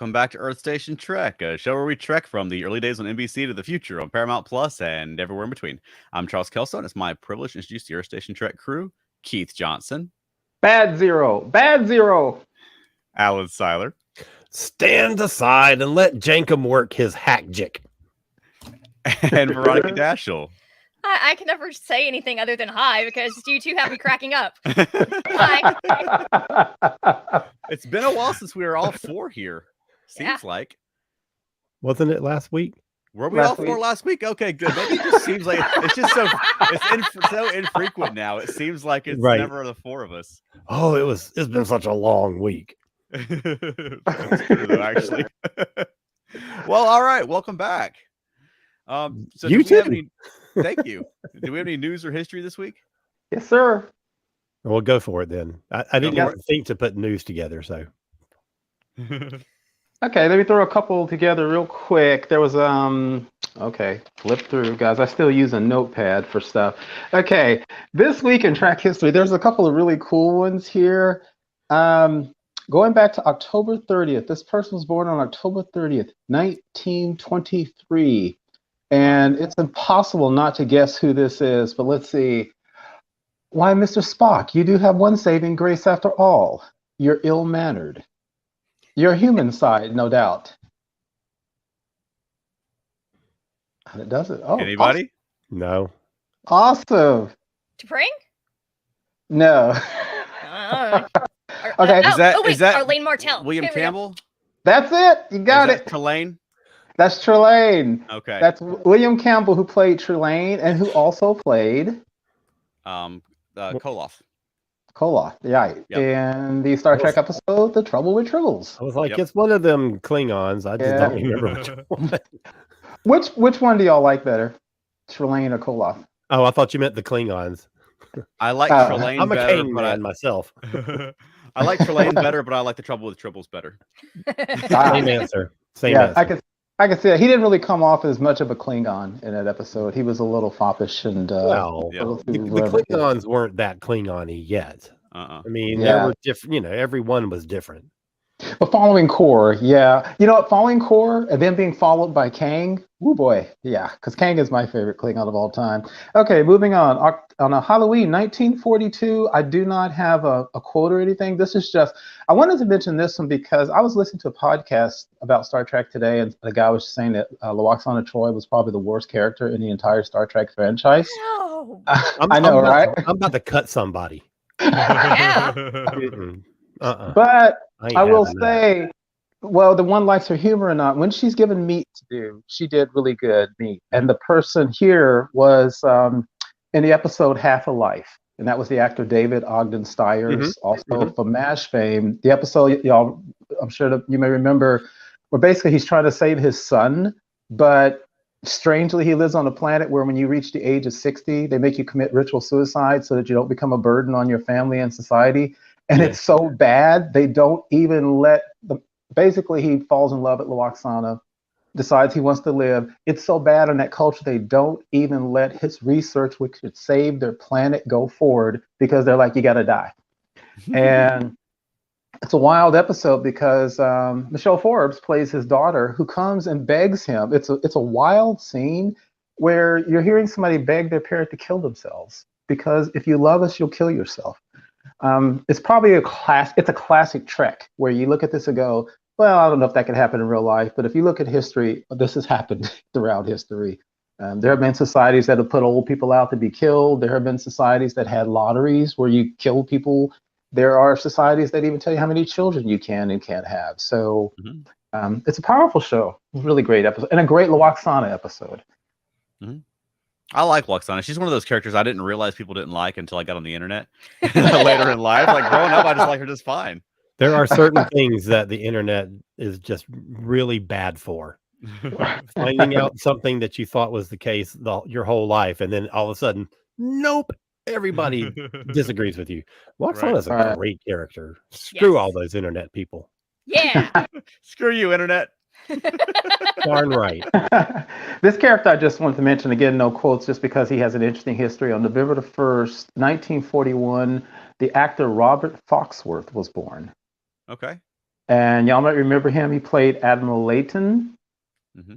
Welcome back to Earth Station Trek, a show where we trek from the early days on NBC to the future on Paramount Plus and everywhere in between. I'm Charles Kelso, and it's my privilege to introduce the Earth Station Trek crew: Keith Johnson, Bad Zero, Alan Seiler, Stand aside and let Jankum work his hack jick. and Veronica Daschle. I can never say anything other than hi because you two have me cracking up. Hi. It's been a while since we were all four here. Seems like. Wasn't it last week? Were we all four last week? Okay, good. Maybe it just seems like it's just so so infrequent now. It seems like it's never the four of us. Oh, it's been such a long week. That's true, though, actually. Well, all right. Welcome back. So you too. Thank you. Do we have any news or history this week? Yes, sir. We'll go for it then. I didn't think to put news together, so. Okay, let me throw a couple together real quick. There was okay, flip through, guys. I still use a notepad for stuff. Okay, this week in track history, there's a couple of really cool ones here. Going back to October 30th, this person was born on October 30th, 1923. And it's impossible not to guess who this is, but let's see. Why, Mr. Spock, you do have one saving grace after all. You're ill-mannered. Your human side, no doubt. And it does it. Oh, anybody? Awesome. No. Awesome. T'Pring? No. Okay. Is that Arlene Martell? William Campbell? That's it. You got it. Trelane? That's Trelane. Okay. That's William Campbell, who played Trelane and who also played Koloff. Koloff, right. Yep. And the Star Trek episode, The Trouble with Tribbles. I was like, it's one of them Klingons. I just don't remember which one. Which one do y'all like better? Trelane or Koloff? Oh, I thought you meant the Klingons. I like Trelane I'm a better, Kane man myself. I like Trelane better, but I like The Trouble with Tribbles better. Same answer. Same answer. I can see that. He didn't really come off as much of a Klingon in that episode. He was a little foppish and the Klingons weren't that Klingon-y yet. I mean, there were different. Every one was different. But following Core, following Core and then being followed by Kang. Oh boy, yeah, because Kang is my favorite Klingon of all time. Okay, moving on. On a Halloween 1942, I do not have a quote or anything. This is just, I wanted to mention this one because I was listening to a podcast about Star Trek today, and the guy was saying that Lwaxana Troi was probably the worst character in the entire Star Trek franchise. No. I know, right? I'm about to cut somebody. Yeah. But I will say, well, the one likes her humor or not, when she's given meat to do, she did really good meat. And the person here was in the episode Half a Life. And that was the actor David Ogden Stiers, also from MASH fame. The episode, y'all, I'm sure that you may remember, where basically he's trying to save his son, but strangely, he lives on a planet where when you reach the age of 60, they make you commit ritual suicide so that you don't become a burden on your family and society. And it's so bad, they don't even let basically he falls in love at Lwaxana, decides he wants to live. It's so bad in that culture, they don't even let his research, which could save their planet, go forward because they're like, you got to die. And it's a wild episode because Michelle Forbes plays his daughter, who comes and begs him. It's a wild scene where you're hearing somebody beg their parent to kill themselves because if you love us, you'll kill yourself. It's probably it's a classic Trek where you look at this and go, well, I don't know if that could happen in real life, but if you look at history, this has happened throughout history. There have been societies that have put old people out to be killed. There have been societies that had lotteries where you kill people. There are societies that even tell you how many children you can and can't have. So it's a powerful show, really great episode, and a great Lwaxana episode. I like Lwaxana. She's one of those characters I didn't realize people didn't like until I got on the internet later in life. Like growing up, I just like her just fine. There are certain things that the internet is just really bad for. Finding out something that you thought was the case your whole life, and then all of a sudden, nope, everybody disagrees with you. Lwaxana's a great character. Screw all those internet people. Yeah. Screw you, internet. Darn right. This character I just wanted to mention, again, no quotes, just because he has an interesting history. On November the 1st, 1941, the actor Robert Foxworth was born. Okay. And y'all might remember him. He played Admiral Layton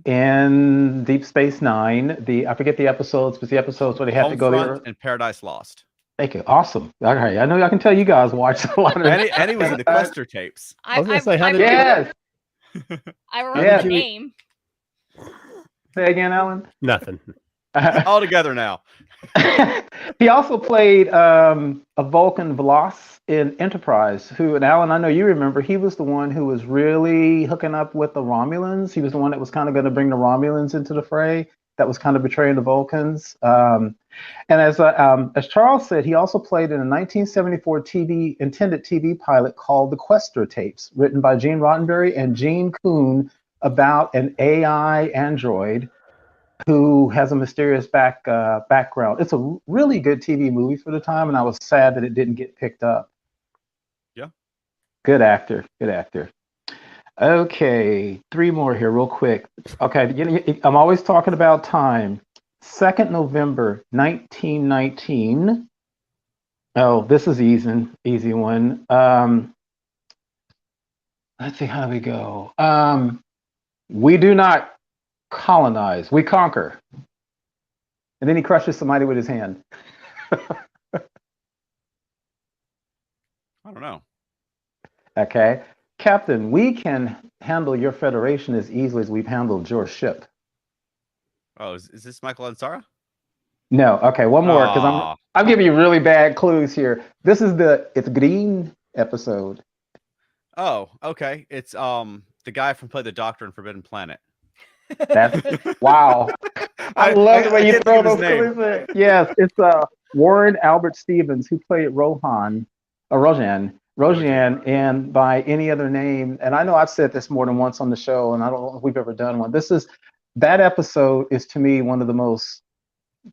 in Deep Space Nine. I forget the episodes, but the episodes where they have to go there. And Paradise Lost. Thank you. Awesome. All right. I know I can tell you guys watch a lot of. And he was in the Quester tapes. I was going to say, how did yes. I remember the name. Say again, Alan. Nothing. All together now. He also played a Vulcan Vlos in Enterprise, and Alan, I know you remember, he was the one who was really hooking up with the Romulans. He was the one that was kind of going to bring the Romulans into the fray, that was kind of betraying the Vulcans. And as Charles said, he also played in a 1974 intended TV pilot called The Quester Tapes, written by Gene Roddenberry and Gene Kuhn, about an AI android who has a mysterious background. It's a really good TV movie for the time, and I was sad that it didn't get picked up. Yeah. Good actor. Okay, 3 more here real quick. Okay, I'm always talking about time. 2nd November, 1919. Oh, this is easy one. Let's see, how do we go? We do not colonize, we conquer. And then he crushes somebody with his hand. I don't know. Okay. Captain, we can handle your federation as easily as we've handled your ship. Oh, is this Michael Ansara? No. Okay, one more, because I'm giving you really bad clues here. This is it's Green episode. Oh, okay. It's the guy from Play the Doctor in Forbidden Planet. That's wow. I love the way you throw those clues in. Yes, it's Warren Albert Stevens, who played Rojan, and by any other name. And I know I've said this more than once on the show, and I don't know if we've ever done one. That episode is, to me, one of the most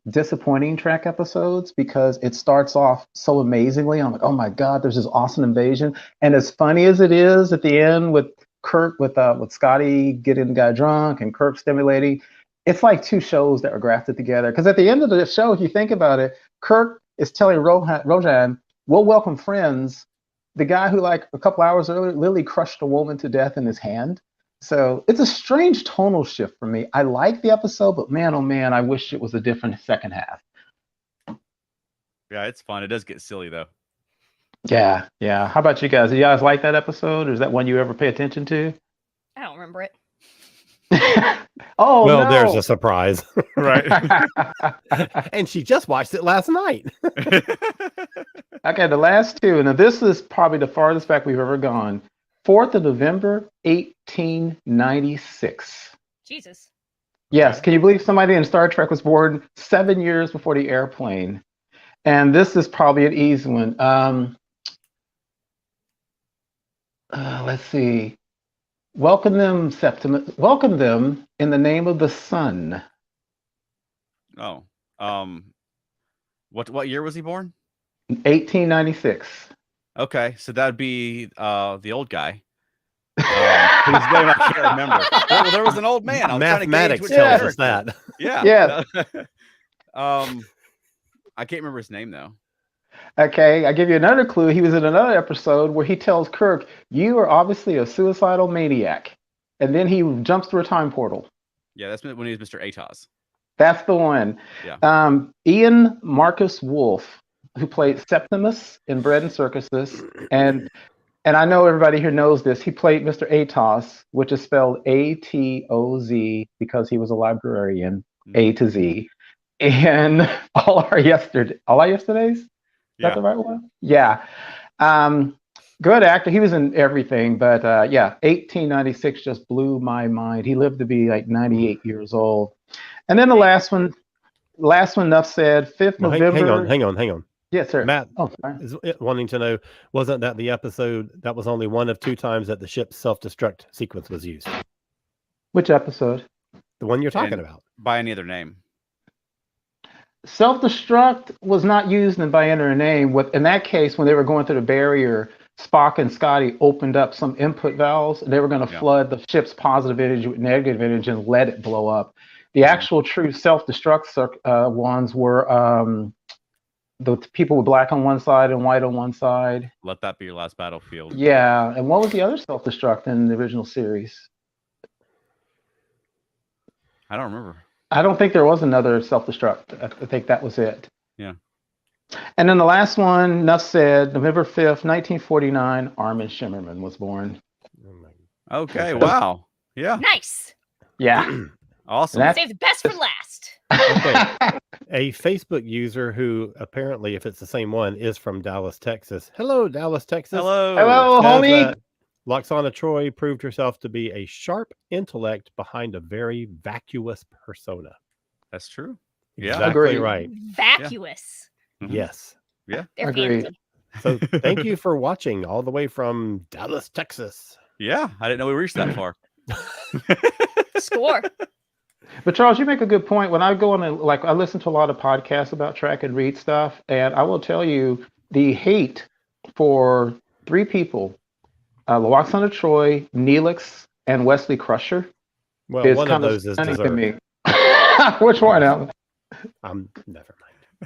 disappointing Trek episodes, because it starts off so amazingly. I'm like, oh my God, there's this awesome invasion. And as funny as it is at the end with Kirk, with Scotty getting the guy drunk and Kirk stimulating, it's like 2 shows that were grafted together. Because at the end of the show, if you think about it, Kirk is telling Rojan, we'll welcome friends. The guy who, like, a couple hours earlier, literally crushed a woman to death in his hand. So it's a strange tonal shift for me. I like the episode, but man, oh man, I wish it was a different second half. Yeah, it's fun. It does get silly, though. Yeah. How about you guys? Do you guys like that episode? Or is that one you ever pay attention to? I don't remember it. Oh, well, no. There's a surprise. Right. And she just watched it last night. Okay, the last 2, and this is probably the farthest back we've ever gone. 4th of November, 1896. Jesus. Yes, can you believe somebody in Star Trek was born 7 years before the airplane? And this is probably an easy one. Let's see. Welcome them, Septimus. Welcome them in the name of the sun. Oh, what year was he born? 1896. Okay, so that'd be the old guy. Whose name I can't remember. Well, there was an old man. Mathematics tells us that. Yeah. I can't remember his name though. Okay, I give you another clue. He was in another episode where he tells Kirk, "You are obviously a suicidal maniac," and then he jumps through a time portal. Yeah, that's when he was Mr. Atos. That's the one. Yeah. Ian Marcus Wolfe, who played Septimus in Bread and Circuses, and I know everybody here knows this. He played Mr. Atos, which is spelled A-T-O-Z, because he was a librarian, A to Z. And all our yesterdays. Is that the right one? Yeah. Good actor. He was in everything, but 1896 just blew my mind. He lived to be like 98 years old. And then the last one, enough said, 5th November. Hang on. Yes, sir. Matt is wanting to know, wasn't that the episode that was only one of 2 times that the ship's self-destruct sequence was used? Which episode? The one you're talking about. By any other name. Self-destruct was not used by any other name. In that case, when they were going through the barrier, Spock and Scotty opened up some input valves. They were going to flood the ship's positive energy with negative energy and let it blow up. The actual true self-destruct ones were the people with black on one side and white on one side. Let that be your last battlefield. Yeah, and what was the other self-destruct in the original series? I don't remember. I don't think there was another self-destruct. I think that was it. Yeah. And then the last one, enough said, November 5th, 1949, Armin Shimmerman was born. Okay, wow. Yeah. Nice. Yeah. Awesome. Save the best for last. Okay. A Facebook user who apparently, if it's the same one, is from Dallas, Texas. Hello, Dallas, Texas. Hello. Hello, homie. Loxana Troy proved herself to be a sharp intellect behind a very vacuous persona. That's true. Yeah. Exactly right. Vacuous. Yeah. Yes. Yeah. They're Agreed. fancy. So thank you for watching all the way from Dallas, Texas. Yeah. I didn't know we reached that far. Score. But Charles, you make a good point. When I go on, I listen to a lot of podcasts about track and read stuff, and I will tell you the hate for three people, Loxana Troy, Neelix, and Wesley Crusher. Well, is one kind of those is stunning to deserved. me. Which one, Alan? Never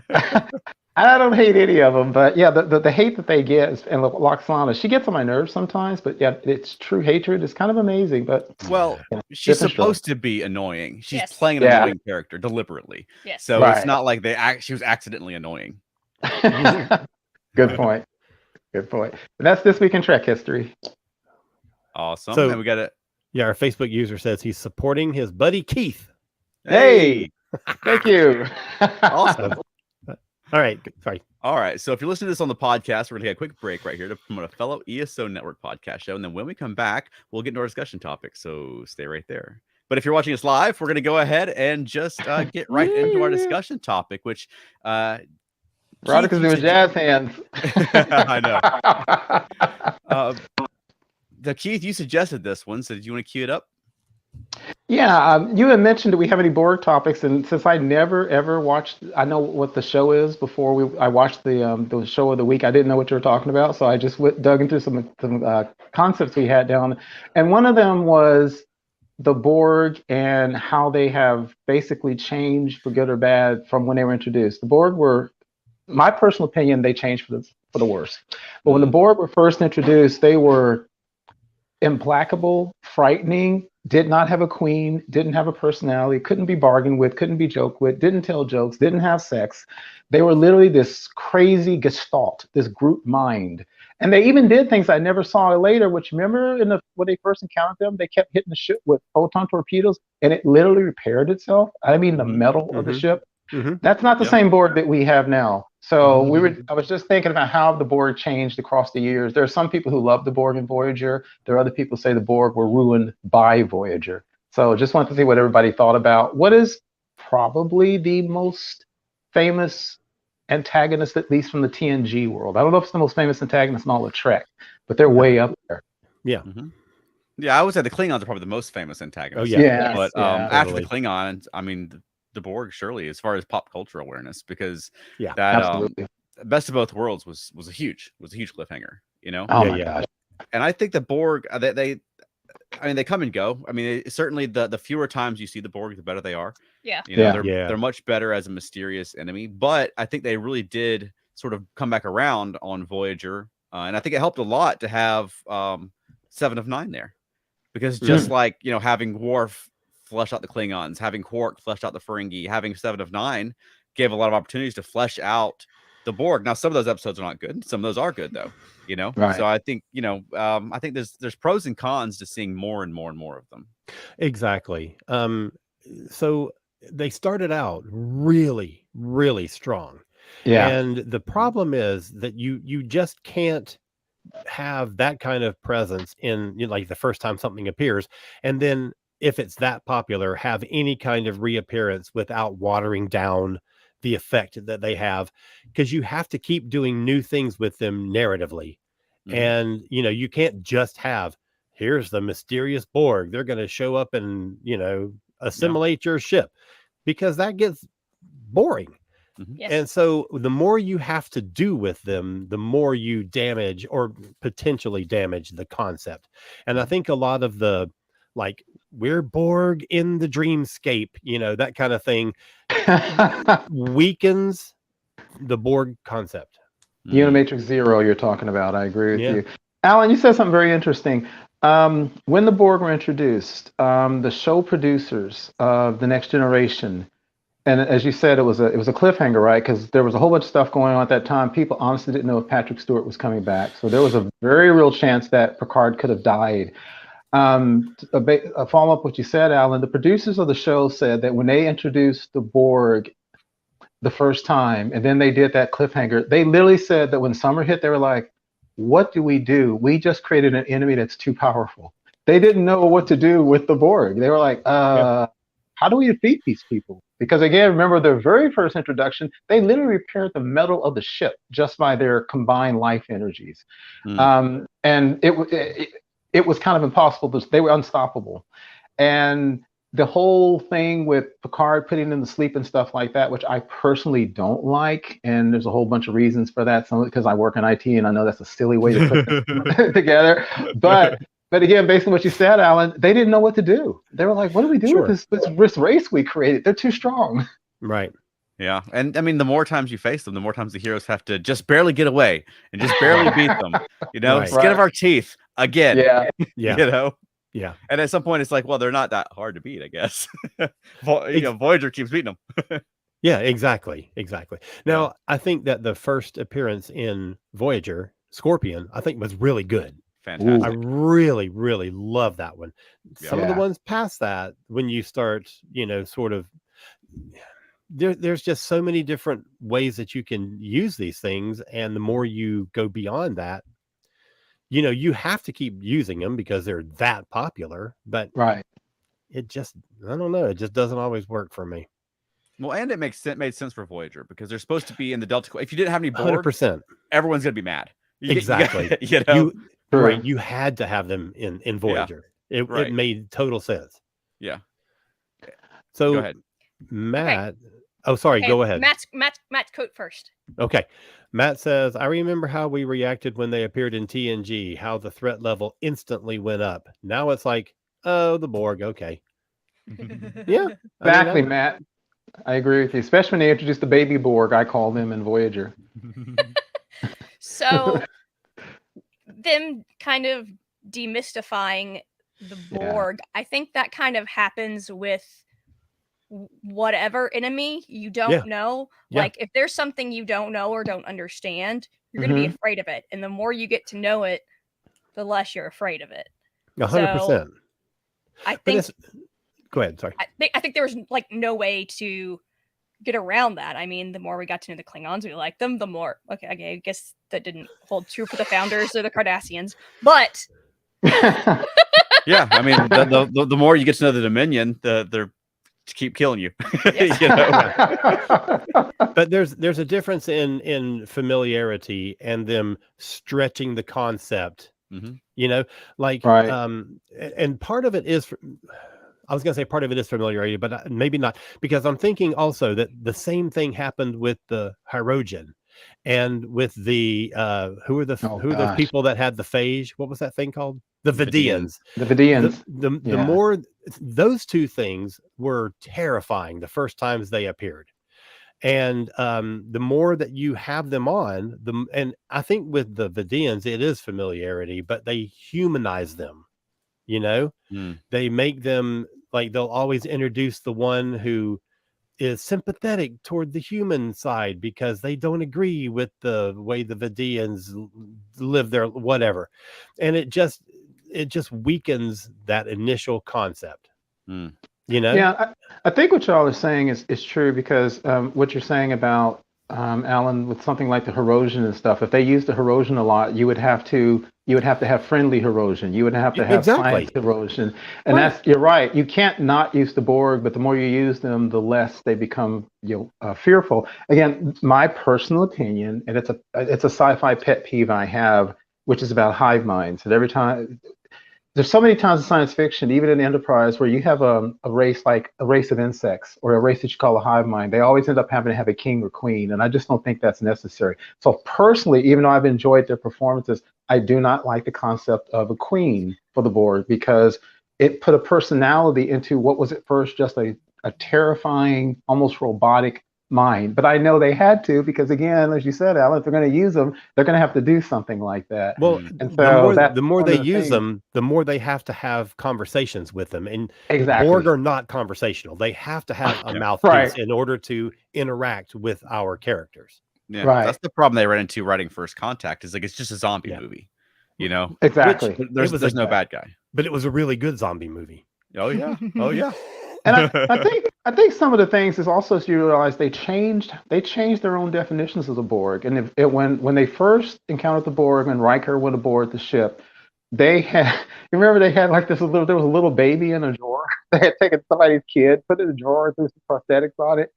mind. I don't hate any of them, but yeah, the hate that they get, and Loxana, she gets on my nerves sometimes, but yeah, it's true hatred. It's kind of amazing, but well, she's supposed to be annoying. She's playing an annoying character deliberately. Yes. So it's not like she was accidentally annoying. Good point. Good point. But that's this week in Trek history. Awesome. So, and we got it. Yeah, our Facebook user says he's supporting his buddy Keith. Hey, thank you. Awesome. All right. Sorry. All right. So if you're listening to this on the podcast, we're going to take a quick break right here to promote a fellow ESO Network podcast show. And then when we come back, we'll get into our discussion topic. So stay right there. But if you're watching us live, we're going to go ahead and just get right into our discussion topic, which Veronica's doing jazz hands. I know. Keith, you suggested this one. So did you want to cue it up? Yeah, you had mentioned, do we have any Borg topics? And since I never ever watched, I know what the show is before I watched the show of the week. I didn't know what you were talking about, so I just dug into some concepts we had down. And one of them was the Borg and how they have basically changed for good or bad from when they were introduced. The Borg were, my personal opinion, they changed for the worse. But when the Borg were first introduced, they were implacable, frightening, did not have a queen, didn't have a personality, couldn't be bargained with, couldn't be joked with, didn't tell jokes, didn't have sex. They were literally this crazy gestalt, this group mind. And they even did things I never saw later, which remember when they first encountered them, they kept hitting the ship with photon torpedoes and it literally repaired itself. I mean, the metal of the ship. That's not the same Borg that we have now. So I was just thinking about how the Borg changed across the years. There are some people who love the Borg and Voyager. There are other people who say the Borg were ruined by Voyager. So just wanted to see what everybody thought about what is probably the most famous antagonist, at least from the TNG world. I don't know if it's the most famous antagonist in all of Trek, but they're way up there. Yeah. Yeah, I would say the Klingons are probably the most famous antagonist. Oh, yeah. But after the Klingons, I mean, the Borg surely, as far as pop culture awareness, because that Best of Both Worlds was a huge cliffhanger, you know. Oh my gosh. And I think the Borg, they come and go. I mean, certainly the fewer times you see the Borg, the better they are. Yeah. You know, they're much better as a mysterious enemy. But I think they really did sort of come back around on Voyager, and I think it helped a lot to have 7 of 9 there, because just like, you know, having Worf flesh out the Klingons, having Quark flesh out the Ferengi, having 7 of 9 gave a lot of opportunities to flesh out the Borg. Now, some of those episodes are not good. Some of those are good, though. You know, so I think, you know, I think there's pros and cons to seeing more and more and more of them. Exactly. So they started out really, really strong. Yeah. And the problem is that you just can't have that kind of presence in, you know, like the first time something appears, and then if it's that popular, have any kind of reappearance without watering down the effect that they have, because you have to keep doing new things with them narratively. And, you know, you can't just have, here's the mysterious Borg, they're going to show up and, you know, assimilate your ship, because that gets boring. Yes. And so the more you have to do with them, the more you damage or potentially damage the concept. And I think a lot of the, like, we're Borg in the dreamscape, you know, that kind of thing weakens the Borg concept. Unimatrix Zero you're talking about. I agree with Yeah. you. Alan, you said something very interesting. When the Borg were introduced, the show producers of The Next Generation, and as you said, it was a cliffhanger, right? Because there was a whole bunch of stuff going on at that time. People honestly didn't know if Patrick Stewart was coming back. So there was a very real chance that Picard could have died. A follow-up what you said, Alan, the producers of the show said that when they introduced the Borg the first time, and then they did that cliffhanger, they literally said that when summer hit, they were like, what do? We just created an enemy that's too powerful. They didn't know what to do with the Borg. They were like, how do we defeat these people? Because again, remember their very first introduction, they literally repaired the metal of the ship just by their combined life energies. And it was kind of impossible. They were unstoppable. And the whole thing with Picard putting them to sleep and stuff like that, which I personally don't like, and there's a whole bunch of reasons for that. Some because I work in IT and I know that's a silly way to put it together. But again, based on what you said, Alan, they didn't know what to do. They were like, "What do we do with this race we created? They're too strong." Right. Yeah, and I mean, the more times you face them, the more times the heroes have to just barely get away and just barely beat them. You know, skin of our teeth again. Yeah. Yeah. You know. Yeah. And at some point, it's like, well, they're not that hard to beat, I guess. Voyager keeps beating them. Yeah, exactly. Now, I think that the first appearance in Voyager, Scorpion, I think was really good. Fantastic. I really, really love that one. Some of the ones past that, when you start, sort of, there's just so many different ways that you can use these things. And the more you go beyond that, you have to keep using them because they're that popular, but it just, I don't know. It just doesn't always work for me. Well, and it made sense for Voyager because they're supposed to be in the Delta. If you didn't have any Borg, 100%, everyone's going to be mad. Exactly. You had to have them in Voyager. It made total sense. Yeah. So go ahead, Matt. Okay. Oh, sorry. Go ahead. Matt's quote first. Okay. Matt says, I remember how we reacted when they appeared in TNG, how the threat level instantly went up. Now it's like, oh, the Borg. Okay. Yeah. Exactly, Matt. I agree with you, especially when they introduced the baby Borg. I call them in Voyager. So them kind of demystifying the Borg, I think that kind of happens with whatever enemy you don't know. Like if there's something you don't know or don't understand, you're going to be afraid of it. And the more you get to know it, the less you're afraid of it. 100%. So, I think. Go ahead. Sorry. I think there was like no way to get around that. I mean, the more we got to know the Klingons, we liked them. The more, okay, I guess that didn't hold true for the Founders or the Cardassians, but. Yeah, I mean, the more you get to know the Dominion, they're keep killing you. But there's a difference in familiarity and them stretching the concept. And part of it is, I was going to say part of it is familiarity, but maybe not, because I'm thinking also that the same thing happened with the Hirogen and with the who are the people that had the phage? What was that thing called? The Vidians. The Vidians. The more those two things were terrifying the first times they appeared, and the more that you have them on and I think with the Vidians it is familiarity, but they humanize them. They make them like they'll always introduce the one who is sympathetic toward the human side because they don't agree with the way the Vidians live their whatever, and it just weakens that initial concept. Yeah, I think what y'all are saying is true, because what you're saying about Alan, with something like the Hirogen and stuff, if they use the Hirogen a lot, you would have to have friendly Hirogen. You would have to have science Hirogen. And you're right. You can't not use the Borg, but the more you use them, the less they become fearful. Again, my personal opinion, and it's a sci-fi pet peeve I have, which is about hive minds. And every time, there's so many times in science fiction, even in Enterprise, where you have a race like a race of insects or a race that you call a hive mind. They always end up having to have a king or queen, and I just don't think that's necessary. So personally, even though I've enjoyed their performances, I do not like the concept of a queen for the Borg, because it put a personality into what was at first just a terrifying, almost robotic mind. But I know they had to because, again, as you said, Alan, if they're going to use them, they're going to have to do something like that. Well, and so the more they use them, the more they have to have conversations with them. And Borg are not conversational. They have to have a mouthpiece in order to interact with our characters. Yeah, that's the problem they ran into writing First Contact. Is like it's just a zombie movie, you know. Exactly. Which, there's no bad guy, but it was a really good zombie movie. Oh yeah, oh yeah. And I think some of the things is also you realize they changed their own definitions of the Borg. And when they first encountered the Borg and Riker went aboard the ship, they had you remember they had like there was a little baby in a drawer. They had taken somebody's kid, put it in a drawer, threw some prosthetics on it,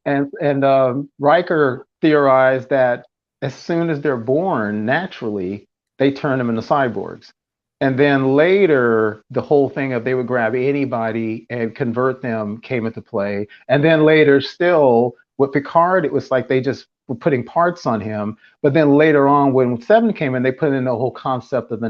and Riker theorized that as soon as they're born naturally, they turn them into cyborgs. And then later, the whole thing of they would grab anybody and convert them came into play. And then later still, with Picard, it was like they just were putting parts on him. But then later on, when Seven came in, they put in the whole concept of the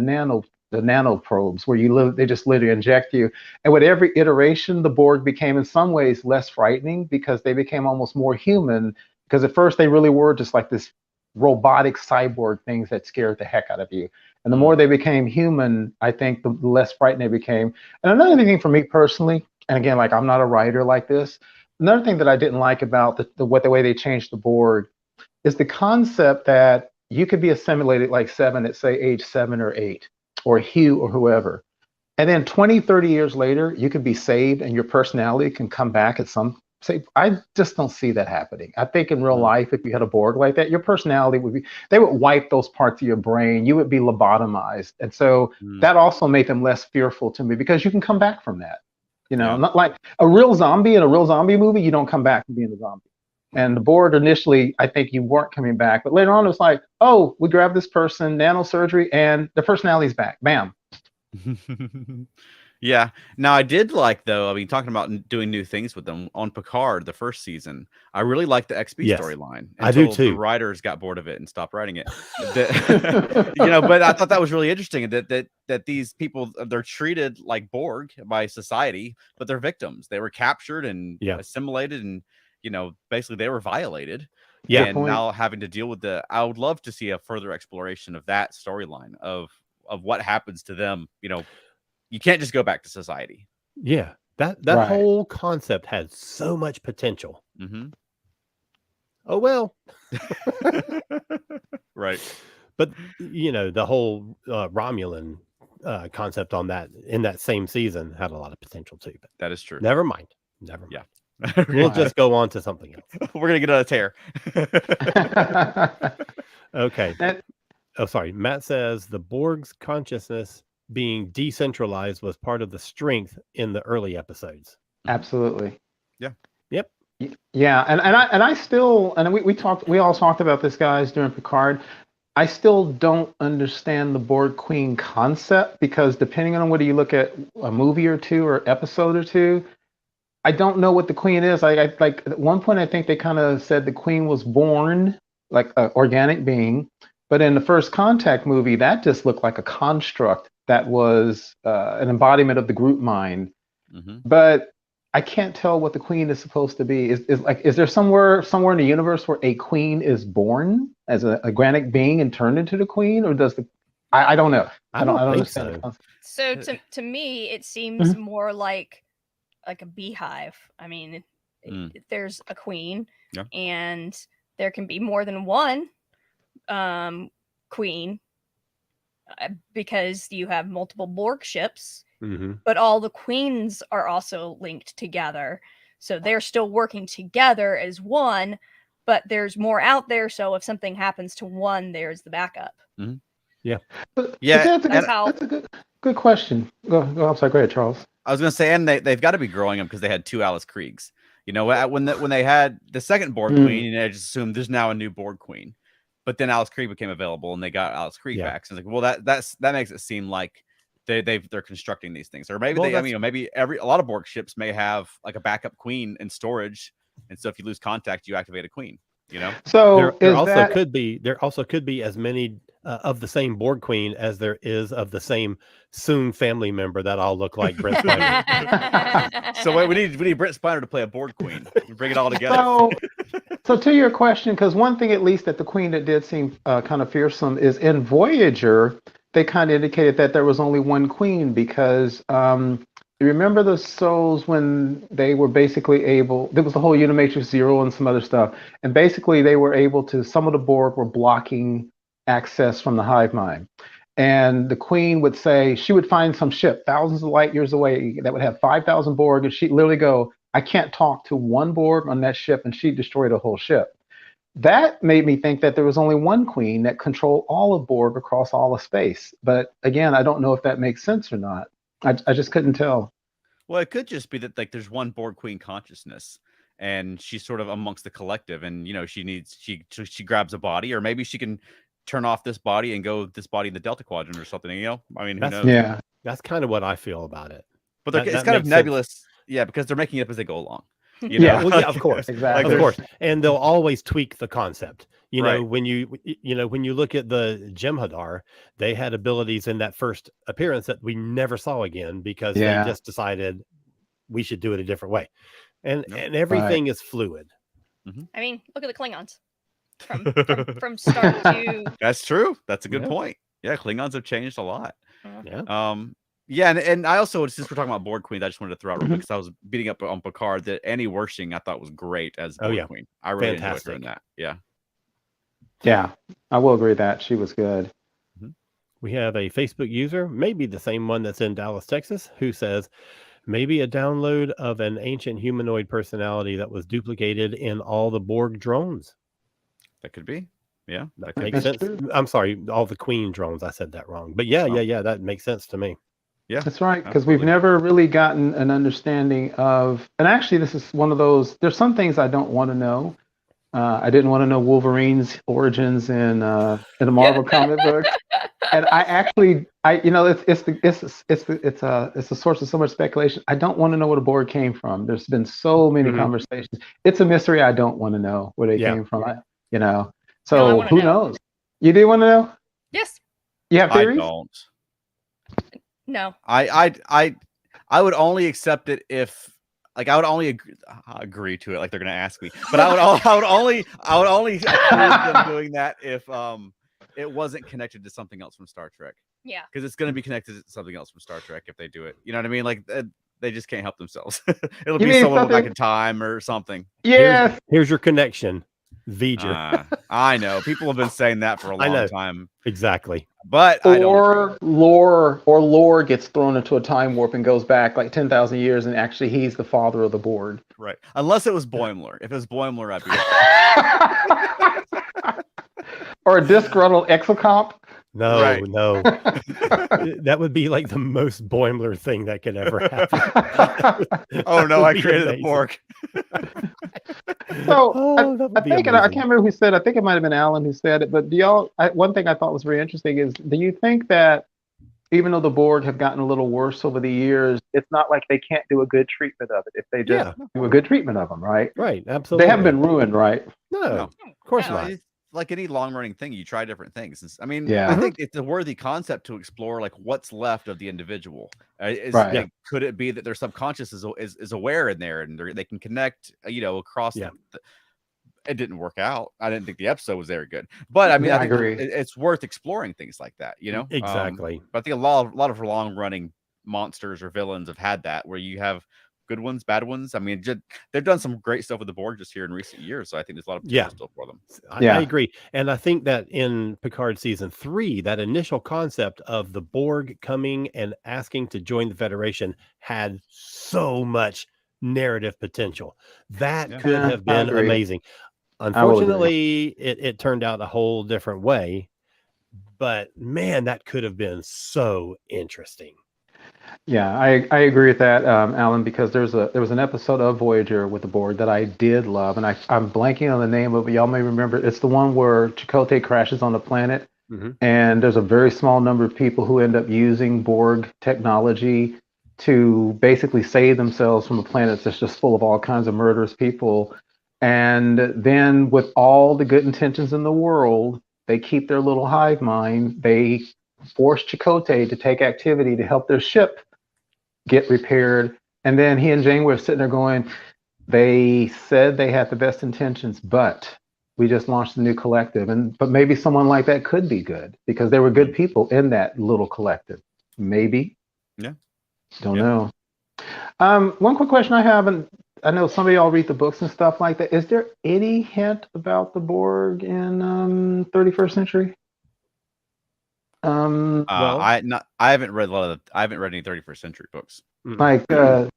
nanoprobes, where they just literally inject you. And with every iteration, the Borg became in some ways less frightening because they became almost more human. Because at first they really were just like this robotic cyborg things that scared the heck out of you. And the more they became human, I think the less frightened they became. And another thing for me personally, and again, like I'm not a writer like this, another thing that I didn't like about the way they changed the Borg is the concept that you could be assimilated like Seven at say age 7 or 8, or Hugh or whoever. And then 20, 30 years later, you could be saved and your personality can come back at some I just don't see that happening. I think in real life, if you had a Borg like that, your personality they would wipe those parts of your brain. You would be lobotomized. And so that also made them less fearful to me because you can come back from that. You know, not like a real zombie in a real zombie movie, you don't come back from being a zombie. And the Borg initially, I think you weren't coming back. But later on, it was like, oh, we grabbed this person, nanosurgery, and the personality's back. Bam. Yeah. Now I did like though. I mean, talking about doing new things with them on Picard, the first season, I really liked the XP storyline. I do too. The writers got bored of it and stopped writing it. But I thought that was really interesting that these people, they're treated like Borg by society, but they're victims. They were captured and assimilated, and basically they were violated. Yeah. And now having to deal with I would love to see a further exploration of that storyline of what happens to them. You can't just go back to society. Yeah, that whole concept had so much potential. Mm-hmm. Oh well, right. But the whole Romulan concept on that in that same season had a lot of potential too. But that is true. Never mind. Yeah. We'll just go on to something else. We're gonna get on a tear. Okay. Sorry. Matt says the Borg's consciousness being decentralized was part of the strength in the early episodes. Absolutely. Yeah. Yep. Yeah, and I still, and we all talked about this, guys, during Picard. I still don't understand the Borg Queen concept because depending on whether you look at a movie or two or episode or two, I don't know what the Queen is. Like at one point, I think they kind of said the Queen was born like an organic being, but in the First Contact movie, that just looked like a construct that was an embodiment of the group mind. Mm-hmm. But I can't tell what the Queen is supposed to be. Is there somewhere in the universe where a Queen is born as a organic being and turned into the Queen, or does I don't know. I don't understand. So to me, it seems more like a beehive. I mean, there's a queen, and there can be more than one queen. Because you have multiple Borg ships, but all the queens are also linked together. So they're still working together as one, but there's more out there. So if something happens to one, there's the backup. Mm-hmm. Yeah. That's a good question. Go ahead, Charles. I was going to say, and they've got to be growing them because they had 2 Alice Kriegs. When they had the second Borg queen, I just assumed there's now a new Borg queen. But then Alice Krieg became available, and they got Alice Krieg back. So it's like, well, that makes it seem like they're constructing these things, or maybe maybe a lot of Borg ships may have like a backup queen in storage, and so if you lose contact, you activate a queen. So there also could be as many of the same Borg queen as there is of the same Soong family member that all look like Brent Spiner. So wait, we need Brent Spiner to play a Borg queen. We bring it all together. So to your question, because one thing at least that the Queen that did seem kind of fearsome is in Voyager, they kind of indicated that there was only one Queen because you remember the souls when they were basically able, there was the whole Unimatrix Zero and some other stuff, and basically they were able to, some of the Borg were blocking access from the hive mind. And the Queen would say, she would find some ship thousands of light years away that would have 5,000 Borg, and she'd literally go, I can't talk to one Borg on that ship, and she'd destroy the whole ship. That made me think that there was only one Queen that controlled all of Borg across all of space. But again, I don't know if that makes sense or not. I just couldn't tell. Well, it could just be that like there's one Borg Queen consciousness, and she's sort of amongst the collective, and she grabs a body, or maybe she can turn off this body and go this body in the Delta Quadrant or something. I mean, who knows? Yeah, that's kind of what I feel about it. But it's kind of nebulous, sense. Yeah, because they're making it up as they go along. Yeah, well, yeah, of course, exactly. Of course, and they'll always tweak the concept. Right. When you look at the Jem'Hadar, they had abilities in that first appearance that we never saw again because they just decided we should do it a different way, and everything is fluid. Mm-hmm. I mean, look at the Klingons from start to. That's true. That's a good point. Yeah, Klingons have changed a lot. Yeah. Yeah, and I also, since we're talking about Borg Queen, I just wanted to throw out real quick because I was beating up on Picard that Annie Wershing I thought was great as Borg Queen. I really enjoyed her in that. Yeah. Yeah, I will agree that she was good. We have a Facebook user, maybe the same one that's in Dallas, Texas, who says maybe a download of an ancient humanoid personality that was duplicated in all the Borg drones. That could be. Yeah, that makes sense. True. I'm sorry, all the Queen drones. I said that wrong. But yeah, that makes sense to me. Yeah, that's right. Because we've never really gotten an understanding of, and actually this is one of those, there's some things I don't want to know. I didn't want to know Wolverine's origins in the Marvel comic books. And it's a source of so much speculation. I don't want to know where the Borg came from. There's been so many conversations. It's a mystery. I don't want to know where they came from. So who knows? You do want to know? Yes. You have theories? I don't. No. I would only accept it if, like, I would only agree to it. Like they're gonna ask me, but I would only approve them doing that if it wasn't connected to something else from Star Trek. Yeah. Because it's gonna be connected to something else from Star Trek if they do it. You know what I mean? Like they just can't help themselves. It'll be someone back in time or something. Yeah. Here's your connection. V'ger. I know. People have been saying that for a long time. Exactly. But Lore gets thrown into a time warp and goes back like 10,000 years, and actually he's the father of the Borg. Right. Unless it was Boimler. If it was Boimler, I'd be or a disgruntled exocomp. No. That would be like the most Boimler thing that could ever happen. Oh no, I created a Borg. So I think, I can't remember who said, I think it might have been Alan who said it, but one thing I thought was very interesting is, do you think that even though the Borg have gotten a little worse over the years, it's not like they can't do a good treatment of it if they just do a good treatment of them, right? Right, absolutely. They haven't been ruined, right? No, of course not. It's like any long-running thing, you try different things. I mean, I think it's a worthy concept to explore, like what's left of the individual. Could it be that their subconscious is aware in there, and they can connect, across it didn't work out. I didn't think the episode was very good, but I mean, I think agree. It's worth exploring things like that, Exactly. But I think a lot of long-running monsters or villains have had that, where you have good ones, bad ones. I mean, they've done some great stuff with the Borg just here in recent years, so I think there's a lot of potential still for them. I agree, and I think that in Picard season 3, that initial concept of the Borg coming and asking to join the Federation had so much narrative potential. That could have been amazing. Unfortunately, it turned out a whole different way, but man, that could have been so interesting. Yeah, I agree with that, Alan, because there was an episode of Voyager with the Borg that I did love, and I'm blanking on the name of it. Y'all may remember. It's the one where Chakotay crashes on the planet, and there's a very small number of people who end up using Borg technology to basically save themselves from a planet that's just full of all kinds of murderous people. And then with all the good intentions in the world, they keep their little hive mind. They force Chakotay to take activity to help their ship get repaired. And then he and Janeway are sitting there going, They said they had the best intentions, but we just launched a new collective, but maybe someone like that could be good because there were good people in that little collective. Maybe. Yeah. Don't know. One quick question I have, and I know some of y'all read the books and stuff like that. Is there any hint about the Borg in 31st Century? I haven't read I haven't read any 31st Century books. Like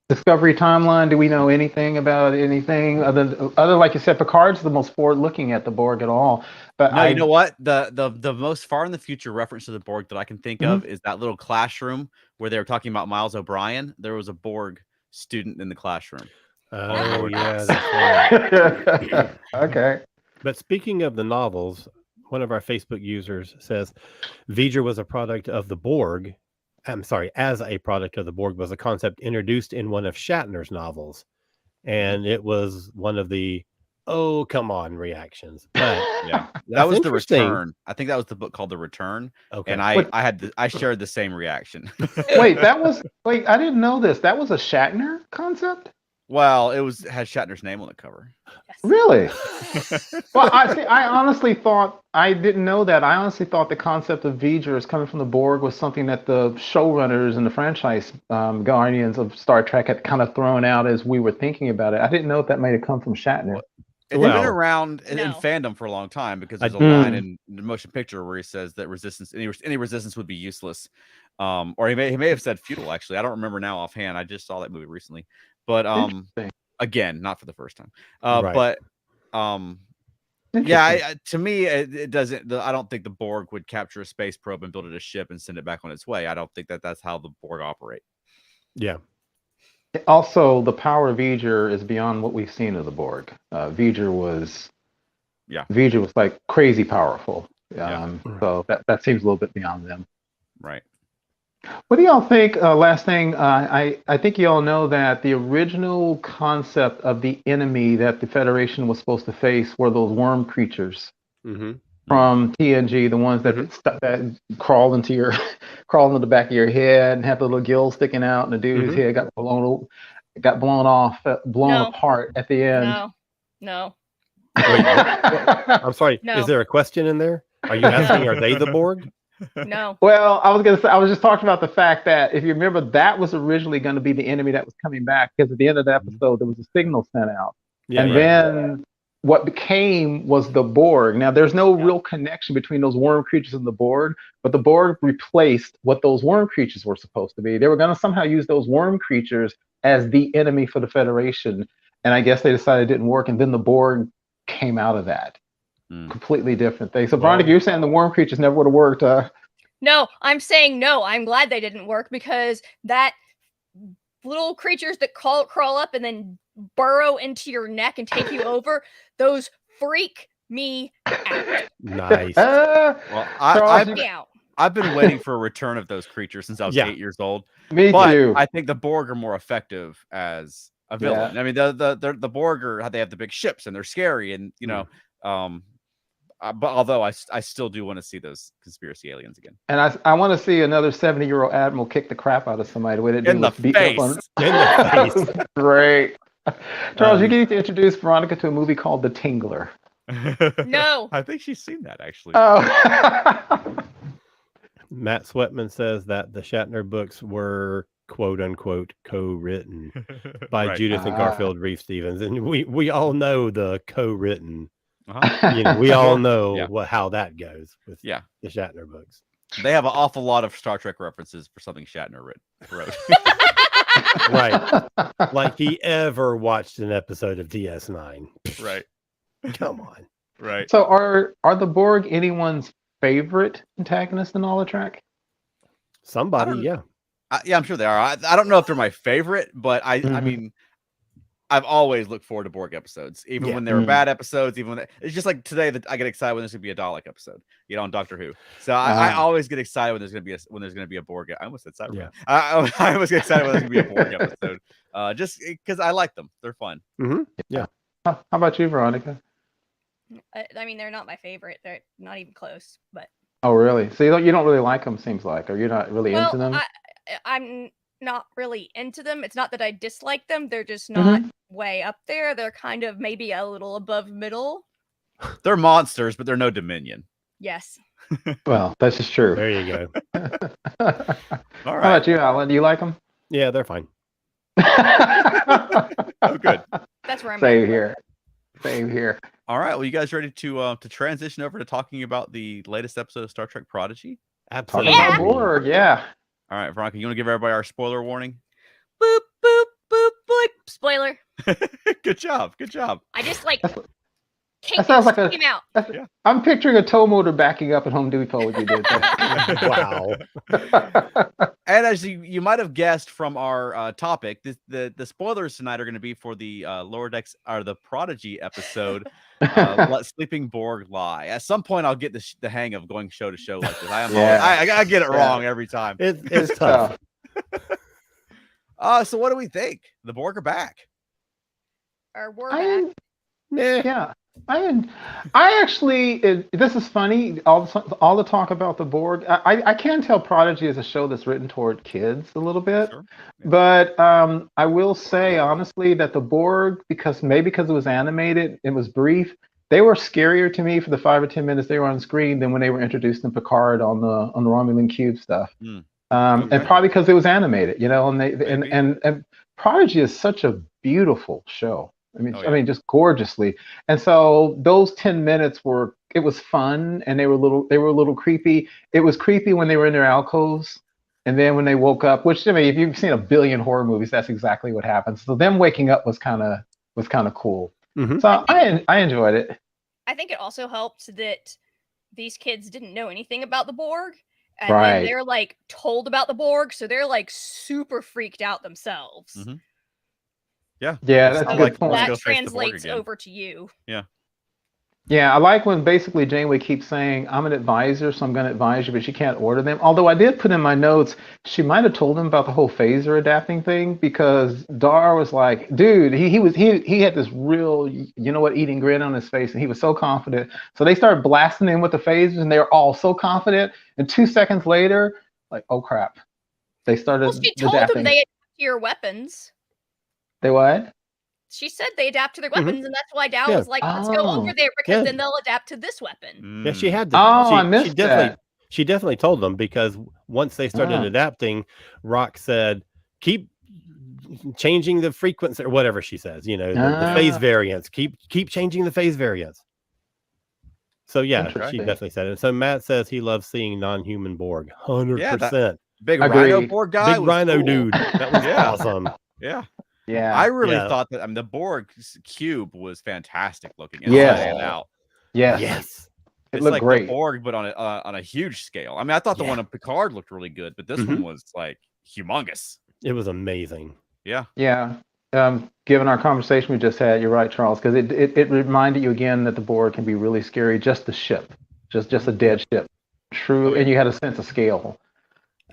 Discovery Timeline, do we know anything about anything other like you said, Picard's the most forward looking at the Borg at all. But no, you know what? The most far in the future reference to the Borg that I can think of is that little classroom where they were talking about Miles O'Brien. There was a Borg student in the classroom. Oh yeah, that's right. Okay. But speaking of the novels, one of our Facebook users says V'ger was a product of the Borg. I'm sorry, as a product of the Borg was a concept introduced in one of Shatner's novels. And it was one of the, oh, come on reactions. But yeah, that was The Return. I think that was the book called The Return. Okay. And I shared the same reaction. Wait, I didn't know this. That was a Shatner concept? Well, had Shatner's name on the cover. Really? Well, I honestly thought, I didn't know that. I honestly thought the concept of V'ger coming from the Borg was something that the showrunners and the franchise guardians of Star Trek had kind of thrown out as we were thinking about it. I didn't know if that might have come from Shatner. It's been around in fandom for a long time because there's a line in the motion picture where he says that any resistance would be useless. Or he may have said futile, actually. I don't remember now offhand. I just saw that movie recently. But again, not for the first time. Right. But yeah, to me, it doesn't. I don't think the Borg would capture a space probe and build it a ship and send it back on its way. I don't think that's how the Borg operate. Yeah. Also, the power of V'ger is beyond what we've seen of the Borg. V'ger was like crazy powerful. So that seems a little bit beyond them. Right. What do y'all think? Last thing, I think you all know that the original concept of the enemy that the Federation was supposed to face were those worm creatures from TNG, the ones that crawl into the back of your head and have the little gills sticking out, and the dude whose head got blown apart at the end. No. Wait, I'm sorry. No. Is there a question in there? Are you asking? Are they the Borg? No. Well, I was just talking about the fact that if you remember, that was originally going to be the enemy that was coming back, because at the end of the episode there was a signal sent out, then what became was the Borg. Now there's no real connection between those worm creatures and the Borg, but the Borg replaced what those worm creatures were supposed to be. They were going to somehow use those worm creatures as the enemy for the Federation, and I guess they decided it didn't work, and then the Borg came out of that. Completely different thing. So, Veronica, you're saying the worm creatures never would have worked? No, I'm saying no. I'm glad they didn't work, because that little creatures that crawl up and then burrow into your neck and take you over, those freak me out. Nice. Well, I've been waiting for a return of those creatures since I was 8 years old. Me too. I think the Borg are more effective as a villain. I mean, the Borg are how they have the big ships and they're scary, and but although I still do want to see those conspiracy aliens again. And I want to see another 70-year-old admiral kick the crap out of somebody. In the face. Great. Charles, you need to introduce Veronica to a movie called The Tingler. No. I think she's seen that, actually. Oh. Matt Sweatman says that the Shatner books were quote unquote co-written by Judith and Garfield Reeve Stevens. And we all know the co-written. We all know how that goes with the Shatner books. They have an awful lot of Star Trek references for something Shatner wrote. Right. Like he ever watched an episode of DS9. Right. Come on. Right. So are the Borg anyone's favorite antagonist in all the Trek? Somebody, yeah. I'm sure they are. I don't know if they're my favorite, but I mean, I've always looked forward to Borg episodes, even when they were bad episodes. Even when it's just like today that I get excited when there's gonna be a Dalek episode, on Doctor Who. So I always get excited when there's gonna be a Borg. I almost said Cyberman. I always get excited when there's gonna be a Borg episode, just because I like them. They're fun. Yeah. How about you, Veronica? I mean, they're not my favorite. They're not even close. But oh, really? So you don't really like them? Seems like, or you're not really into them? not really into them. It's not that I dislike them. They're just not way up there. They're kind of maybe a little above middle. They're monsters, but they're no Dominion. Yes. Well, that's just true. There you go. All right. How about you, Alan? Do you like them? Yeah, they're fine. Oh, good. That's where I'm Same here. Same here. All right. Well, you guys ready to transition over to talking about the latest episode of Star Trek Prodigy? Absolutely. Talking about Borg, yeah. All right, Veronica, you want to give everybody our spoiler warning? Boop, boop, boop, boop. Spoiler. Good job. Good job. I just like That sounds like came out. I'm picturing a tow motor backing up at Home Depot when you did that. Wow. And as you might have guessed from our topic, the spoilers tonight are going to be for the Lower Decks or the Prodigy episode, Let Sleeping Borg Lie. At some point, I'll get the hang of going show to show like this. I get it wrong every time. It's tough. So what do we think? The Borg are back. Or we're back. Yeah. I actually, this is funny, all the talk about the Borg. I can tell Prodigy is a show that's written toward kids a little bit. Sure. Yeah. But I will say, honestly, that the Borg, because it was animated, it was brief, they were scarier to me for the 5 or 10 minutes they were on screen than when they were introduced in Picard on the Romulan Cube stuff. Okay. And probably because it was animated, and Prodigy is such a beautiful show. I mean, just gorgeously. And so those 10 minutes it was fun, and they were a little creepy. It was creepy when they were in their alcoves, and then when they woke up, which, I mean, if you've seen a billion horror movies, that's exactly what happens. So them waking up was kind of cool. Mm-hmm. So I enjoyed it. I think it also helped that these kids didn't know anything about the Borg. And then they're like told about the Borg, so they're like super freaked out themselves. Mm-hmm. Yeah, that's So a good point. that translates over to you. Yeah, I like when basically Janeway keeps saying, I'm an advisor, so I'm going to advise you, but she can't order them. Although I did put in my notes, she might have told him about the whole phaser adapting thing, because Dar was like, dude, he had this real, eating grin on his face, and he was so confident. So they started blasting him with the phasers, and they were all so confident. And 2 seconds later, like, oh crap, they started. Well, she told adapting. them they adapt to your weapons. They what? She said they adapt to their weapons, and that's why Dow was like, let's go over there, because then they'll adapt to this weapon. Yeah, she had to. I missed that. She definitely told them, because once they started adapting, Rock said, keep changing the frequency, or whatever she says, the phase variants. Keep changing the phase variants. So yeah, she definitely said it. So Matt says he loves seeing non-human Borg. 100%. Big Rhino Borg guy. Big Rhino cool. Dude. That was awesome. Yeah. Yeah. I really thought that the Borg cube was fantastic looking. Out. Yes. It It's looked like great. the Borg, but on a huge scale. I mean, I thought the one on Picard looked really good, but this one was like humongous. It was amazing. Yeah. Given our conversation we just had, you're right, Charles, because it reminded you again that the Borg can be really scary. Just the ship, just a dead ship. True, and you had a sense of scale.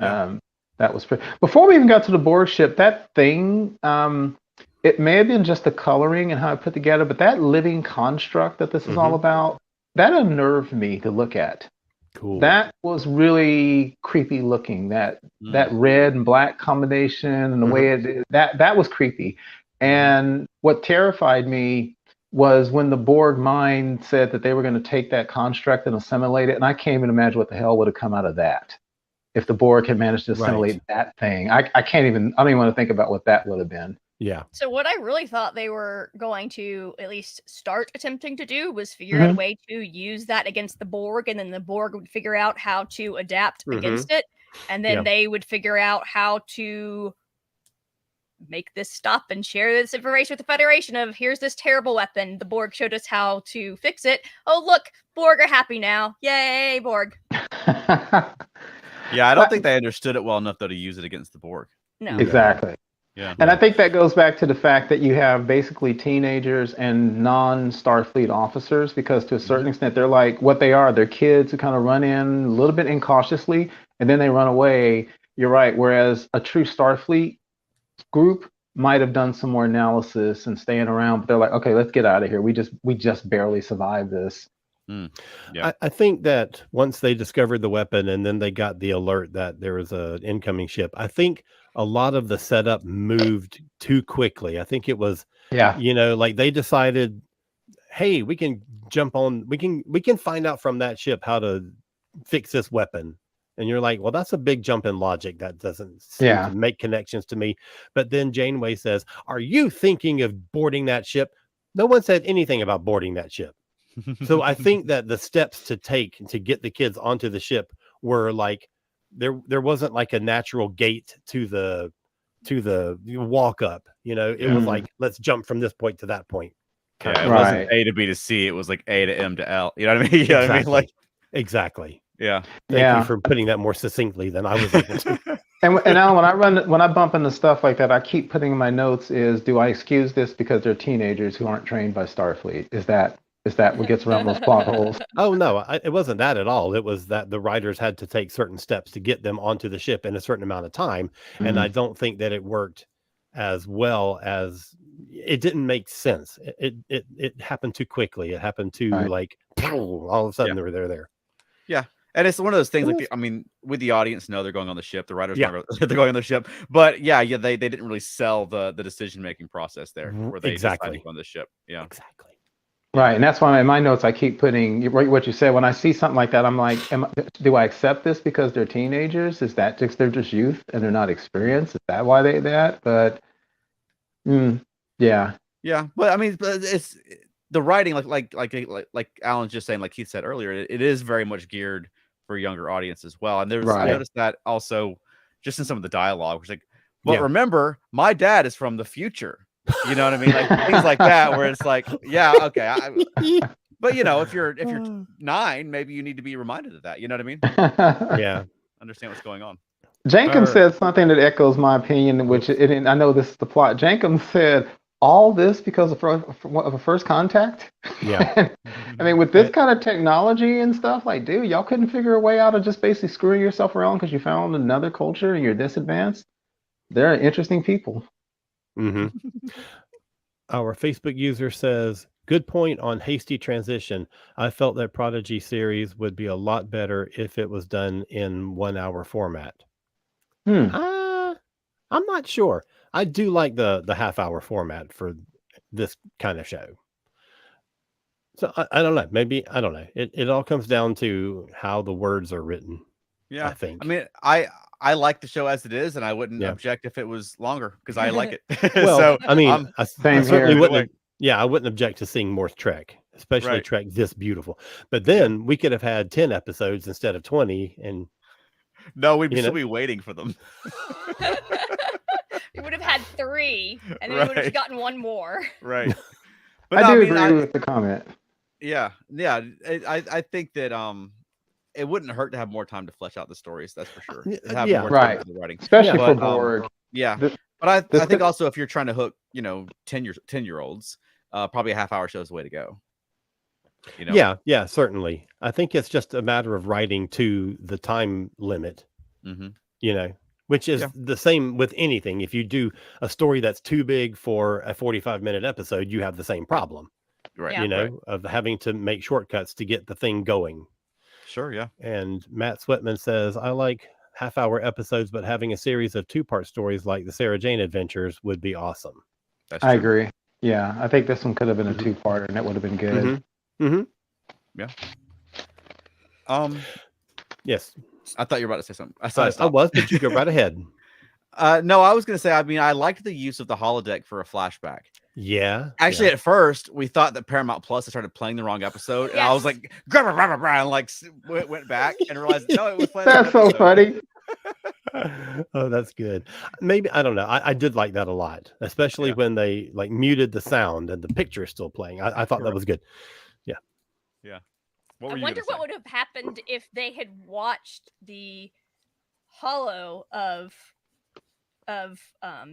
Yeah. That was pretty. Before we even got to the Borg ship, that thing, it may have been just the coloring and how it put together, but that living construct that this is all about, that unnerved me to look at. Cool. That was really creepy looking. That red and black combination and the way that was creepy. And what terrified me was when the Borg mind said that they were going to take that construct and assimilate it, and I can't even imagine what the hell would have come out of that. If the Borg had managed to assimilate that thing, I don't even want to think about what that would have been. Yeah. So what I really thought they were going to at least start attempting to do was figure out a way to use that against the Borg, and then the Borg would figure out how to adapt against it, and then they would figure out how to make this stop and share this information with the Federation of, here's this terrible weapon. The Borg showed us how to fix it. Oh, look, Borg are happy now. Yay, Borg. Yeah, I don't think they understood it well enough, though, to use it against the Borg. No. Exactly. Yeah. And I think that goes back to the fact that you have basically teenagers and non-Starfleet officers, because to a certain extent, they're like what they are. They're kids who kind of run in a little bit incautiously, and then they run away. You're right. Whereas a true Starfleet group might have done some more analysis and staying around, but they're like, okay, let's get out of here. We just barely survived this. Yeah. I think that once they discovered the weapon and then they got the alert that there was an incoming ship, I think a lot of the setup moved too quickly. I think it was, like they decided, hey, we can jump on, we can find out from that ship how to fix this weapon. And you're like, well, that's a big jump in logic. That doesn't seem to make connections to me. But then Janeway says, are you thinking of boarding that ship? No one said anything about boarding that ship. So I think that the steps to take to get the kids onto the ship were like, there wasn't like a natural gate to the walk up. It was like, let's jump from this point to that point. Yeah, it wasn't A to B to C. It was like A to M to L. You know what I mean? You know what I mean? Like, exactly. Yeah. Thank you for putting that more succinctly than I was able to. And Alan, when I bump into stuff like that, I keep putting in my notes is, do I excuse this because they're teenagers who aren't trained by Starfleet? Is that what gets around those plot holes? Oh, no, it wasn't that at all. It was that the writers had to take certain steps to get them onto the ship in a certain amount of time. And I don't think that it worked as well as it didn't make sense. It happened too quickly. It happened too all of a sudden they're there. Yeah. And it's one of those things, like, with the audience know they're going on the ship, the writers know they're going on the ship, but they didn't really sell the decision-making process there where they decided to go on the ship. Yeah, exactly. Right. And that's why in my notes, I keep putting what you said. When I see something like that, I'm like, do I accept this because they're teenagers? Is that just, they're just youth and they're not experienced? Is that why that? But yeah. But I mean, it's the writing, like Alan's just saying, like Keith said earlier, it is very much geared for a younger audience as well. And I noticed that also just in some of the dialogue, which remember, my dad is from the future. You know what I mean? Like things like that, where it's like, okay. But if you're 9, maybe you need to be reminded of that. You know what I mean? Yeah. Understand what's going on. Jenkins said something that echoes my opinion, which and I know this is the plot. Jenkins said, all this because of a first contact? Yeah. I mean, with this kind of technology and stuff, like, dude, y'all couldn't figure a way out of just basically screwing yourself around because you found another culture and you're this advanced? They're interesting people. Our Facebook user says, good point on hasty transition. I felt that Prodigy series would be a lot better if it was done in 1 hour format. I'm not sure. I do like the half-hour format for this kind of show. So I don't know. Maybe, I don't know. It all comes down to how the words are written. Yeah. I think. I mean, I like the show as it is, and I wouldn't object if it was longer because I like it. Well, so, I mean, I certainly wouldn't. I wouldn't object to seeing more Trek, especially Trek this beautiful. But then we could have had 10 episodes instead of 20, and no, we'd still be waiting for them. We would have had 3, and then we would have gotten 1 more. Right. But I do agree with the comment. Yeah. I think that it wouldn't hurt to have more time to flesh out the stories. That's for sure. Have more time for the writing, especially for Borg. But I think also if you're trying to hook 10-year-olds, probably a half-hour show is the way to go. Yeah, certainly. I think it's just a matter of writing to the time limit. Which is the same with anything. If you do a story that's too big for a 45-minute episode, you have the same problem. Right. Of having to make shortcuts to get the thing going. Sure, yeah. And Matt Sweatman says, I like half-hour episodes, but having a series of 2-part stories like the Sarah Jane Adventures would be awesome. I agree. Yeah, I think this one could have been a 2-parter, and that would have been good. Yeah. Yes. I thought you were about to say something. I was, but you go right ahead. No, I was going to say, I mean, I liked the use of the holodeck for a flashback. Yeah. Actually, at first, we thought that Paramount Plus had started playing the wrong episode. And I was like, and like went back and realized, no, it was playing. That's so funny. Oh, that's good. Maybe, I don't know. I did like that a lot, especially when they like muted the sound and the picture is still playing. I thought that was good. Yeah. I wonder what would have happened if they had watched the holo of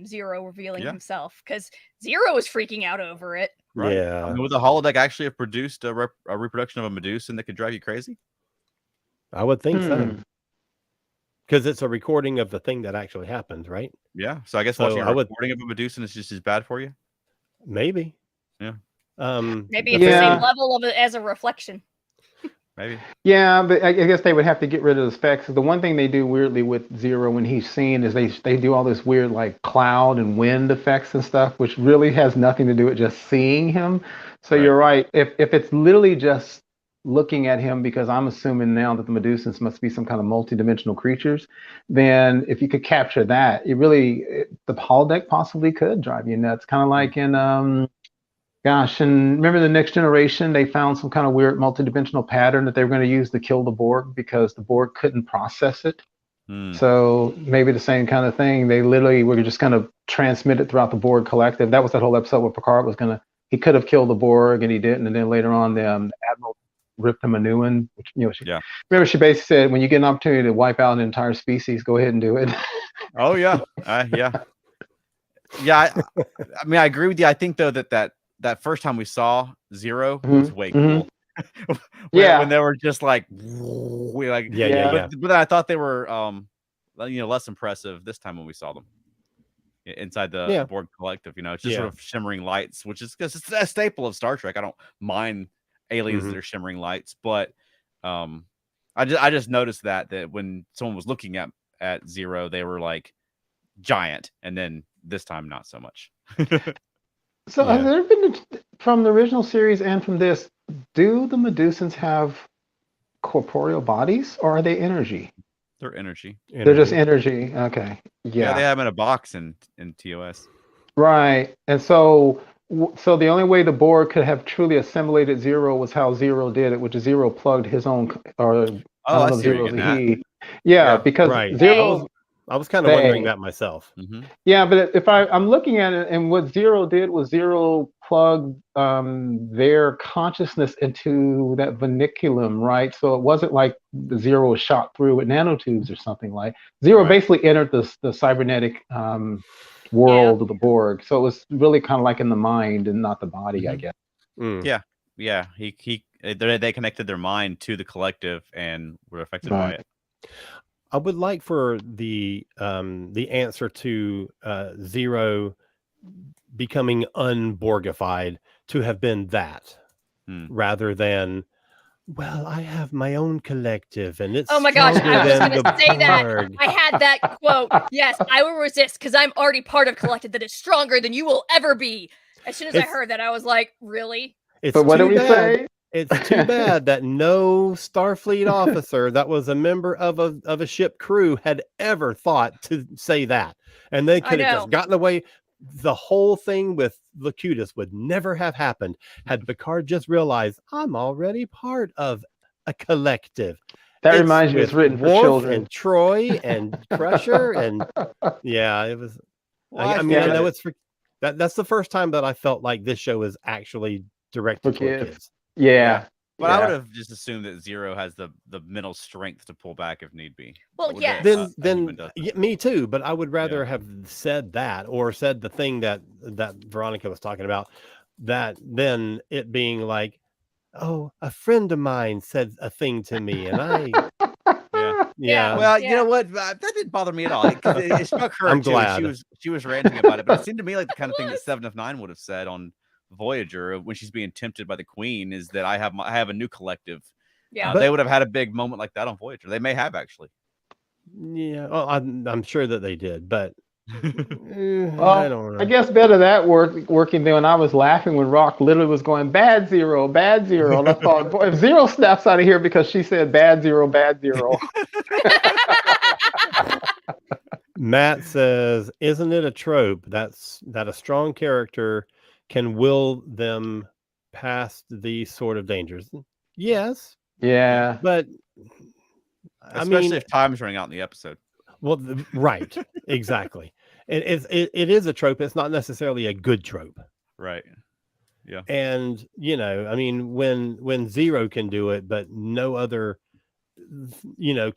Zero revealing himself, because Zero was freaking out over it. Right. Yeah. I mean, would the holodeck actually have produced a reproduction of a Medusan that could drive you crazy? I would think so. Because it's a recording of the thing that actually happened, right? Yeah. So I guess watching a recording of a Medusan is just as bad for you? Maybe. Yeah. Maybe it's the same level of it as a reflection. Maybe. Yeah, but I guess they would have to get rid of the specs. The one thing they do weirdly with Zero when he's seen is they do all this weird like cloud and wind effects and stuff, which really has nothing to do with just seeing him. So you're right. If it's literally just looking at him, because I'm assuming now that the Medusans must be some kind of multi-dimensional creatures, then if you could capture that, the holodeck possibly could drive you nuts. Kind of like in Gosh, and remember the Next Generation, they found some kind of weird multidimensional pattern that they were going to use to kill the Borg because the Borg couldn't process it. So maybe the same kind of thing. They literally were just going to transmit it throughout the Borg collective. That was that whole episode where Picard he could have killed the Borg and he didn't. And then later on, the Admiral ripped him a new one. Which, remember, she basically said, when you get an opportunity to wipe out an entire species, go ahead and do it. Oh, yeah. Yeah. Yeah. I mean, I agree with you. I think, though, that first time we saw Zero was way cool. when they were just like, but I thought they were less impressive this time when we saw them inside the Borg collective. It's just sort of shimmering lights, which is because it's a staple of Star Trek. I don't mind aliens that are shimmering lights, but I just noticed that when someone was looking at Zero, they were like giant, and then this time not so much. So have there been, from the original series and from this, do the Medusans have corporeal bodies, or are they energy? They're energy. They're just energy. Okay. Yeah, they have them in a box in TOS. Right. And so the only way the Borg could have truly assimilated Zero was how Zero did it, which is Zero plugged his own, Zero's a he. Yeah, because Zero. I was kind of wondering that myself. Yeah, but if I'm looking at it, and what Zero did was Zero plugged their consciousness into that vinculum, right? So it wasn't like the Zero was shot through with nanotubes or something like. Zero basically entered the cybernetic world of the Borg. So it was really kind of like in the mind and not the body, I guess. Yeah. They connected their mind to the collective and were affected by it. I would like for the answer to Zero becoming unborgified to have been that, rather than, well, I have my own collective and it's. Oh my gosh, I was going to say that. I had that quote. Yes, I will resist because I'm already part of collective that is stronger than you will ever be. As soon as I heard that, I was like, really? But what do we say? It's too bad that no Starfleet officer that was a member of a ship crew had ever thought to say that. And they could have just gotten away. The whole thing with Locutus would never have happened had Picard just realized, I'm already part of a collective. That reminds me, it's written for children. And Troy and Crusher. And it was. Well, I know it's for that's the first time that I felt like this show is actually directed for kids. Yeah. But I would have just assumed that Zero has the mental strength to pull back if need be. Well, yeah. Then me too. But I would rather have said that, or said the thing that Veronica was talking about. That then it being like, oh, a friend of mine said a thing to me, and I. Well, you know what? That didn't bother me at all. It struck her. I'm too. glad she was ranting about it, but it seemed to me like the kind of thing that 7 of 9 would have said on Voyager when she's being tempted by the Queen, is that I have a new collective. They would have had a big moment like that on Voyager. They may have actually. Yeah, well, I'm sure that they did, but I don't know. I guess better that working there. When I was laughing when Rock literally was going bad Zero. And I thought, boy, if Zero snaps out of here because she said bad Zero. Matt says, "Isn't it a trope that a strong character can will them past these sort of dangers?" Yes. Yeah. But especially if time's running out in the episode. Well, right. Exactly. It is a trope. It's not necessarily a good trope. Right. Yeah. And, when Zero can do it, but no other,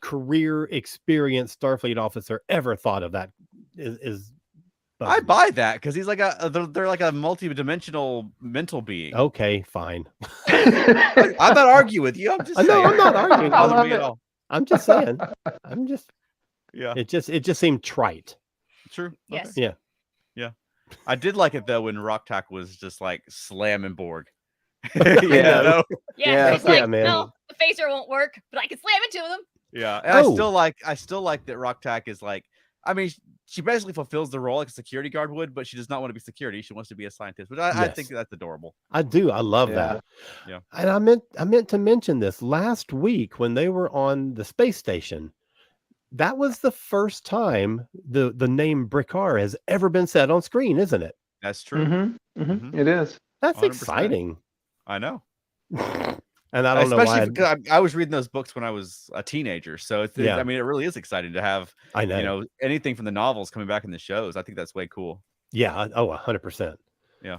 career experienced Starfleet officer ever thought of that is I buy that because he's like they're like a multi-dimensional mental being. Okay, fine. I'm not arguing with you. I'm just saying. No, I'm not arguing. At all. I'm just saying. Yeah. It just seemed trite. True. Yes. Okay. Yeah. I did like it though when Rocktack was just like slamming Borg. Yeah. He's like, man. no, phaser won't work, but I can slam into them. Yeah, and I still like that Roktak is like, I mean, she basically fulfills the role like a security guard would, but she does not want to be security. She wants to be a scientist, which I think that's adorable. I do. I love that. Yeah. And I meant to mention this last week when they were on the space station. That was the first time the name Brickar has ever been said on screen, isn't it? That's true. It is. That's 100%. Exciting. I know. And I don't know why. Because I was reading those books when I was a teenager, so I mean, it really is exciting to have. I know. Anything from the novels coming back in the shows. I think that's way cool. Yeah. 100%. Yeah.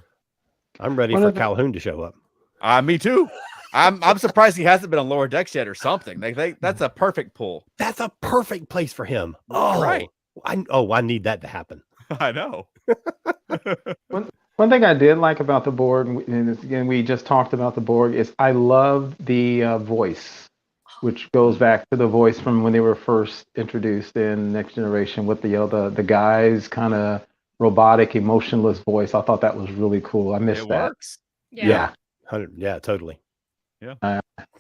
I'm ready for Calhoun to show up. Me too. I'm surprised he hasn't been on Lower Decks yet or something. That's a perfect pull. That's a perfect place for him. Oh, right. I need that to happen. I know. One thing I did like about the Borg, and again, we just talked about the Borg, is I love the voice, which goes back to the voice from when they were first introduced in Next Generation with the guy's kind of robotic, emotionless voice. I thought that was really cool. I missed that. Works. Yeah. Yeah, totally.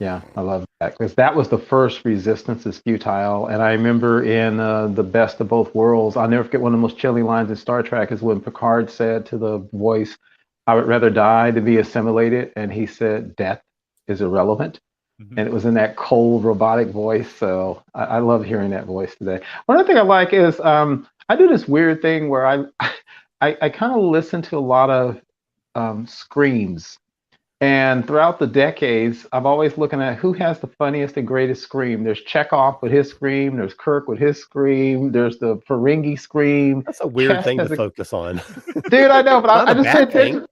Yeah, I love that because that was the first Resistance is Futile, and I remember in the Best of Both Worlds, I'll never forget one of the most chilling lines in Star Trek is when Picard said to the voice, "I would rather die than be assimilated," and he said, "Death is irrelevant," and it was in that cold robotic voice. So I love hearing that voice today. One other thing I like is I do this weird thing where I kind of listen to a lot of screams. And throughout the decades, I've always looking at who has the funniest and greatest scream. There's Chekhov with his scream. There's Kirk with his scream. There's the Ferengi scream. That's a weird thing to focus on. Dude, I know, but I just pay attention.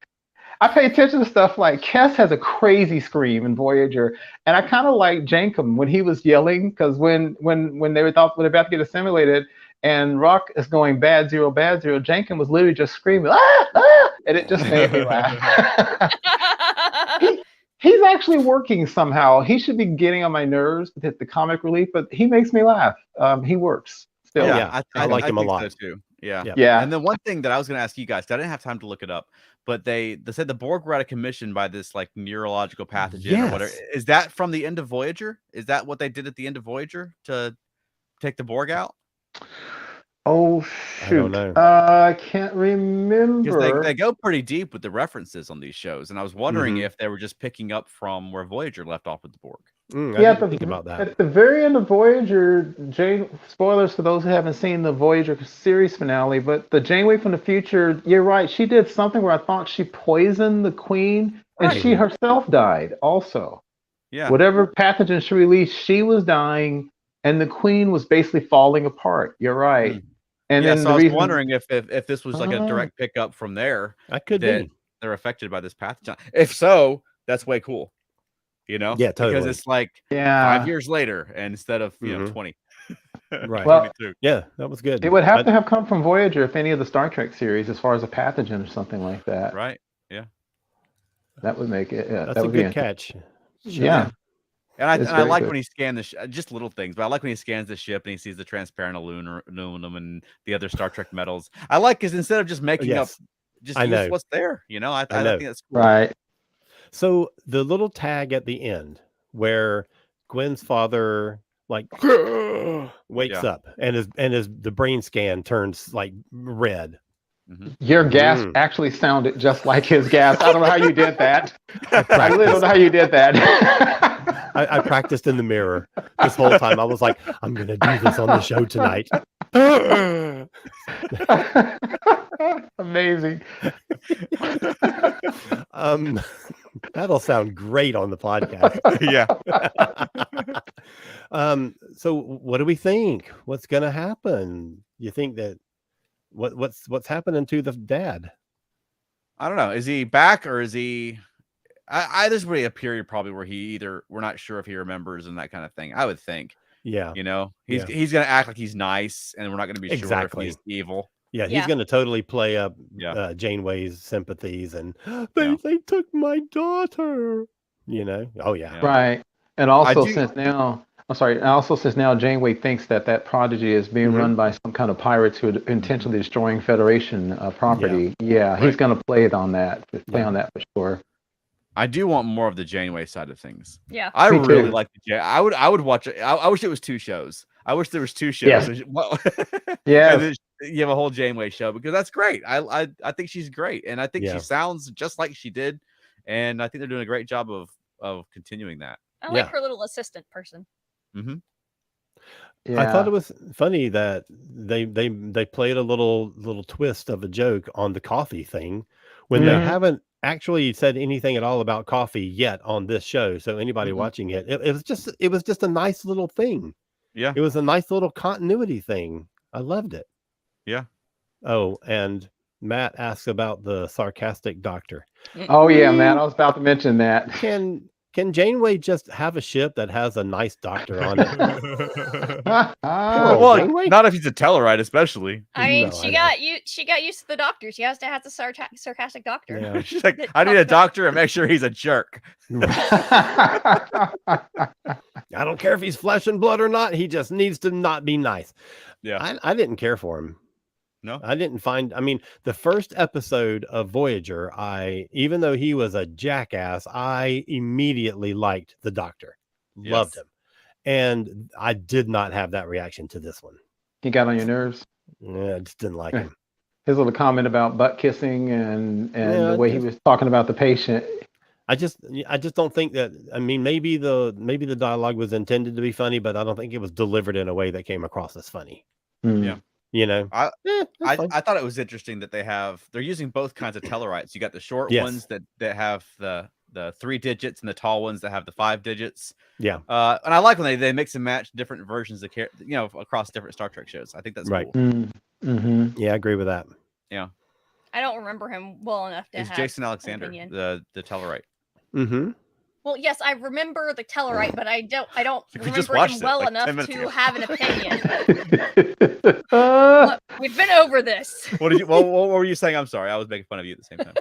I pay attention to stuff like Kes has a crazy scream in Voyager, and I kind of like Jankum when he was yelling because when they were about to get assimilated, and Rock is going bad zero, Jankum was literally just screaming, and it just made me laugh. He's actually working somehow. He should be getting on my nerves with the comic relief, but he makes me laugh. He works still. Yeah, I like him a lot. So too. Yeah. And then one thing that I was going to ask you guys, 'cause I didn't have time to look it up, but they said the Borg were out of commission by this like neurological pathogen or whatever. Is that from the end of Voyager? Is that what they did at the end of Voyager to take the Borg out? Oh shoot! I don't know. I can't remember. Because they go pretty deep with the references on these shows, and I was wondering if they were just picking up from where Voyager left off with the Borg. I didn't think about that. At the very end of Voyager, spoilers for those who haven't seen the Voyager series finale, but the Janeway from the future, you're right. She did something where I thought she poisoned the Queen, and she herself died also. Yeah. Whatever pathogen she released, she was dying, and the Queen was basically falling apart. You're right. And then so I was wondering if this was like a direct pickup from there. That could be. They're affected by this pathogen. If so, that's way cool. Yeah, totally. Because it's like 5 years later, and instead of 20. Right. Well, yeah, that was good. It would have to have come from Voyager, if any of the Star Trek series, as far as a pathogen or something like that. Right. Yeah. That would make it. That's a good catch. Sure. Yeah. And I like when he scanned just little things, but I like when he scans the ship and he sees the transparent aluminum and the other Star Trek metals. I like because instead of just making up, just use what's there. I think that's cool. Right. So the little tag at the end where Gwen's father wakes up and the brain scan turns like red. Your gasp actually sounded just like his gasp. I don't know how you did that. I really don't know how you did that. I practiced in the mirror this whole time. I was like, I'm going to do this on the show tonight. Amazing. That'll sound great on the podcast. Yeah. So what do we think? What's going to happen? You think that what's happening to the dad? I don't know. Is he back or is he? There's really a period probably where we're not sure if he remembers and that kind of thing. I would think. Yeah. He's gonna act like he's nice, and we're not gonna be sure if he's evil. Yeah, he's gonna totally play up Janeway's sympathies, and they took my daughter. Oh yeah. Right. And also since now Janeway thinks that Prodigy is being run by some kind of pirates who are intentionally destroying Federation property. Yeah, he's going to play on that for sure. I do want more of the Janeway side of things. Yeah, I Me really too. like the I would watch it. I wish it was 2 shows. I wish there was 2 shows. Yes. Well, Yes. and then you have a whole Janeway show because that's great. I think she's great, and I think she sounds just like she did, and I think they're doing a great job of continuing that. I like her little assistant person. Mm-hmm. Yeah. I thought it was funny that they played a little twist of a joke on the coffee thing when they haven't actually said anything at all about coffee yet on this show. So anybody watching it, it was just a nice little thing. Yeah. It was a nice little continuity thing. I loved it. Yeah. Oh, and Matt asks about the sarcastic doctor. Oh yeah, Matt. I was about to mention that. Can Janeway just have a ship that has a nice doctor on it? Well, not if he's a Tellarite, especially. I mean, she got used to the doctor. She has to have the sarcastic doctor. Yeah. She's like, I need a doctor and make sure he's a jerk. I don't care if he's flesh and blood or not. He just needs to not be nice. Yeah. I didn't care for him. No, I didn't find. I mean, the first episode of Voyager, even though he was a jackass, I immediately liked the doctor, loved him, and I did not have that reaction to this one. He got on your nerves. Yeah, I just didn't like him. His little comment about butt kissing and the way he was talking about the patient. I just don't think that. I mean, maybe the dialogue was intended to be funny, but I don't think it was delivered in a way that came across as funny. Yeah. You know, I thought it was interesting that they're using both kinds of Tellarites. You got the short ones that have the 3 digits and the tall ones that have the 5 digits. Yeah. And I like when they mix and match different versions of across different Star Trek shows. I think that's right. Cool. Mm-hmm. Yeah, I agree with that. Yeah. I don't remember him well enough to It's have Jason Alexander, opinion. the Tellarite. Mm-hmm. Well, yes, I remember the Tellarite, but I don't remember watched him it, well like, enough 10 minutes to ago. have an opinion. Look, we've been over this. What were you saying? I'm sorry. I was making fun of you at the same time.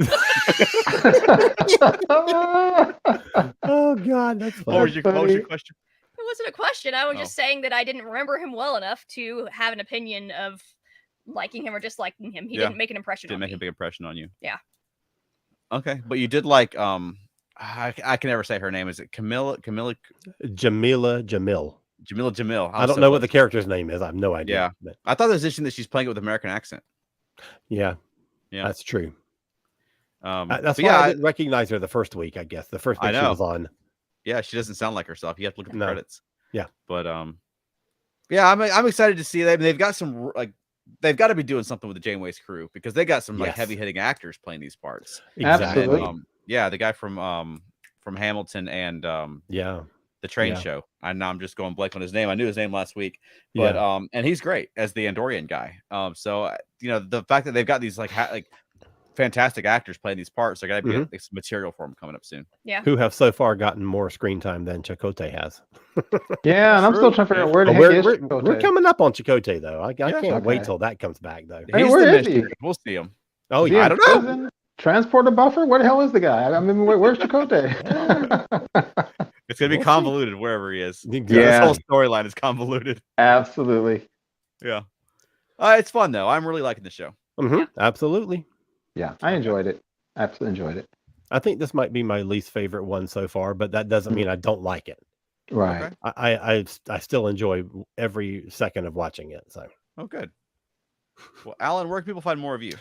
Oh God, that's funny. What was your question? It wasn't a question. I was just saying that I didn't remember him well enough to have an opinion of liking him or disliking him. He didn't make an impression on me. Didn't make a big impression on you. Yeah. Okay, but you did like I can never say her name. Is it Jamila Jamil? Jamil. I don't know what the character's name is. I have no idea. Yeah, but I thought it was interesting that she's playing it with American accent. Yeah, that's true. That's why I didn't recognize her the first week. I guess the first week she was on. Yeah, she doesn't sound like herself. You have to look at the credits. Yeah, but yeah, I'm excited to see them. They've got some they've got to be doing something with the Janeway's crew because they got some heavy hitting actors playing these parts. Absolutely. And, yeah, the guy from Hamilton and the Train Show. I'm just going blank on his name. I knew his name last week, but and he's great as the Andorian guy. So the fact that they've got these like fantastic actors playing these parts, they're gonna be some material for them coming up soon. Yeah, who have so far gotten more screen time than Chakotay has. Yeah, and I'm still trying to figure out where the heck is Chakotay. We're coming up on Chakotay though. I can't wait till that comes back though. Hey, where is he? We'll see him. Oh yeah, I don't know. Transporter buffer? Where the hell is the guy? I mean, where's Chakotay? It's gonna be convoluted wherever he is. Yeah, this whole storyline is convoluted. Absolutely. Yeah, it's fun though. I'm really liking the show. Absolutely. Yeah, I enjoyed it. Absolutely enjoyed it. I think this might be my least favorite one so far, but that doesn't mean I don't like it. Right. Okay. I still enjoy every second of watching it. So. Oh, good. Well, Alan, where can people find more of you?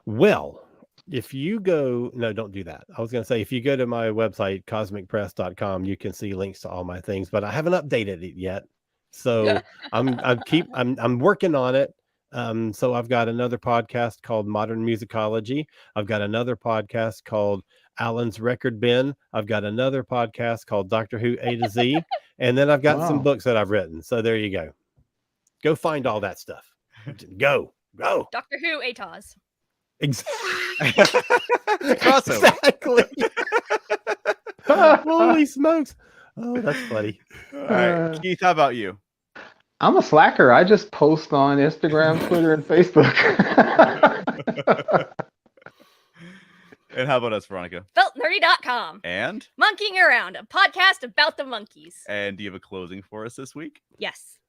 Well, if you go, no, don't do that. I was going to say, if you go to my website, cosmicpress.com, you can see links to all my things, but I haven't updated it yet. So I'm working on it. So I've got another podcast called Modern Musicology. I've got another podcast called Alan's Record Bin. I've got another podcast called Doctor Who A to Z. And then I've got some books that I've written. So there you go. Go find all that stuff. Go. Doctor Who ATOS. Exactly. Holy smokes. Oh, that's funny. All right. Keith, how about you? I'm a slacker. I just post on Instagram, Twitter, and Facebook. And how about us, Veronica? FeltNerdy.com. And? Monkeying Around, a podcast about the monkeys. And do you have a closing for us this week? Yes.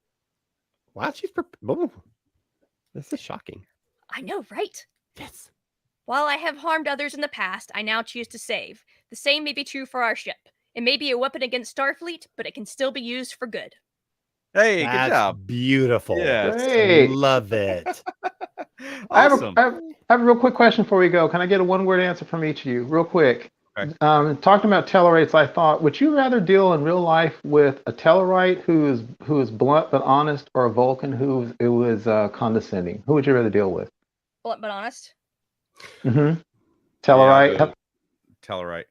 Wow, this is shocking. I know, right? Yes. While I have harmed others in the past, I now choose to save. The same may be true for our ship. It may be a weapon against Starfleet, but it can still be used for good. Hey, That's good job. beautiful. Yes. Great. Love it. Awesome. I have a real quick question before we go. Can I get a one-word answer from each of you, real quick? Okay. Talking about Tellarites, I thought, would you rather deal in real life with a Tellarite who is blunt but honest, or a Vulcan who is condescending? Who would you rather deal with? Blunt but honest. Mm-hmm. Yeah, Tellarite. Tellarite.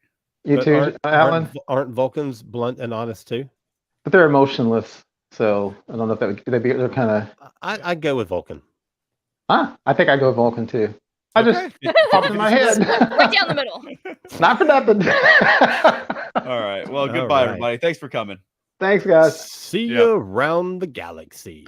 You But too, Alan? aren't Vulcans blunt and honest too? But they're emotionless, so I don't know if they're kind of. I'd go with Vulcan. I think I go Vulcan too. I just popped in my head. Right down the middle. Not for nothing. All right. Well, goodbye, everybody. Thanks for coming. Thanks, guys. See you around the galaxy.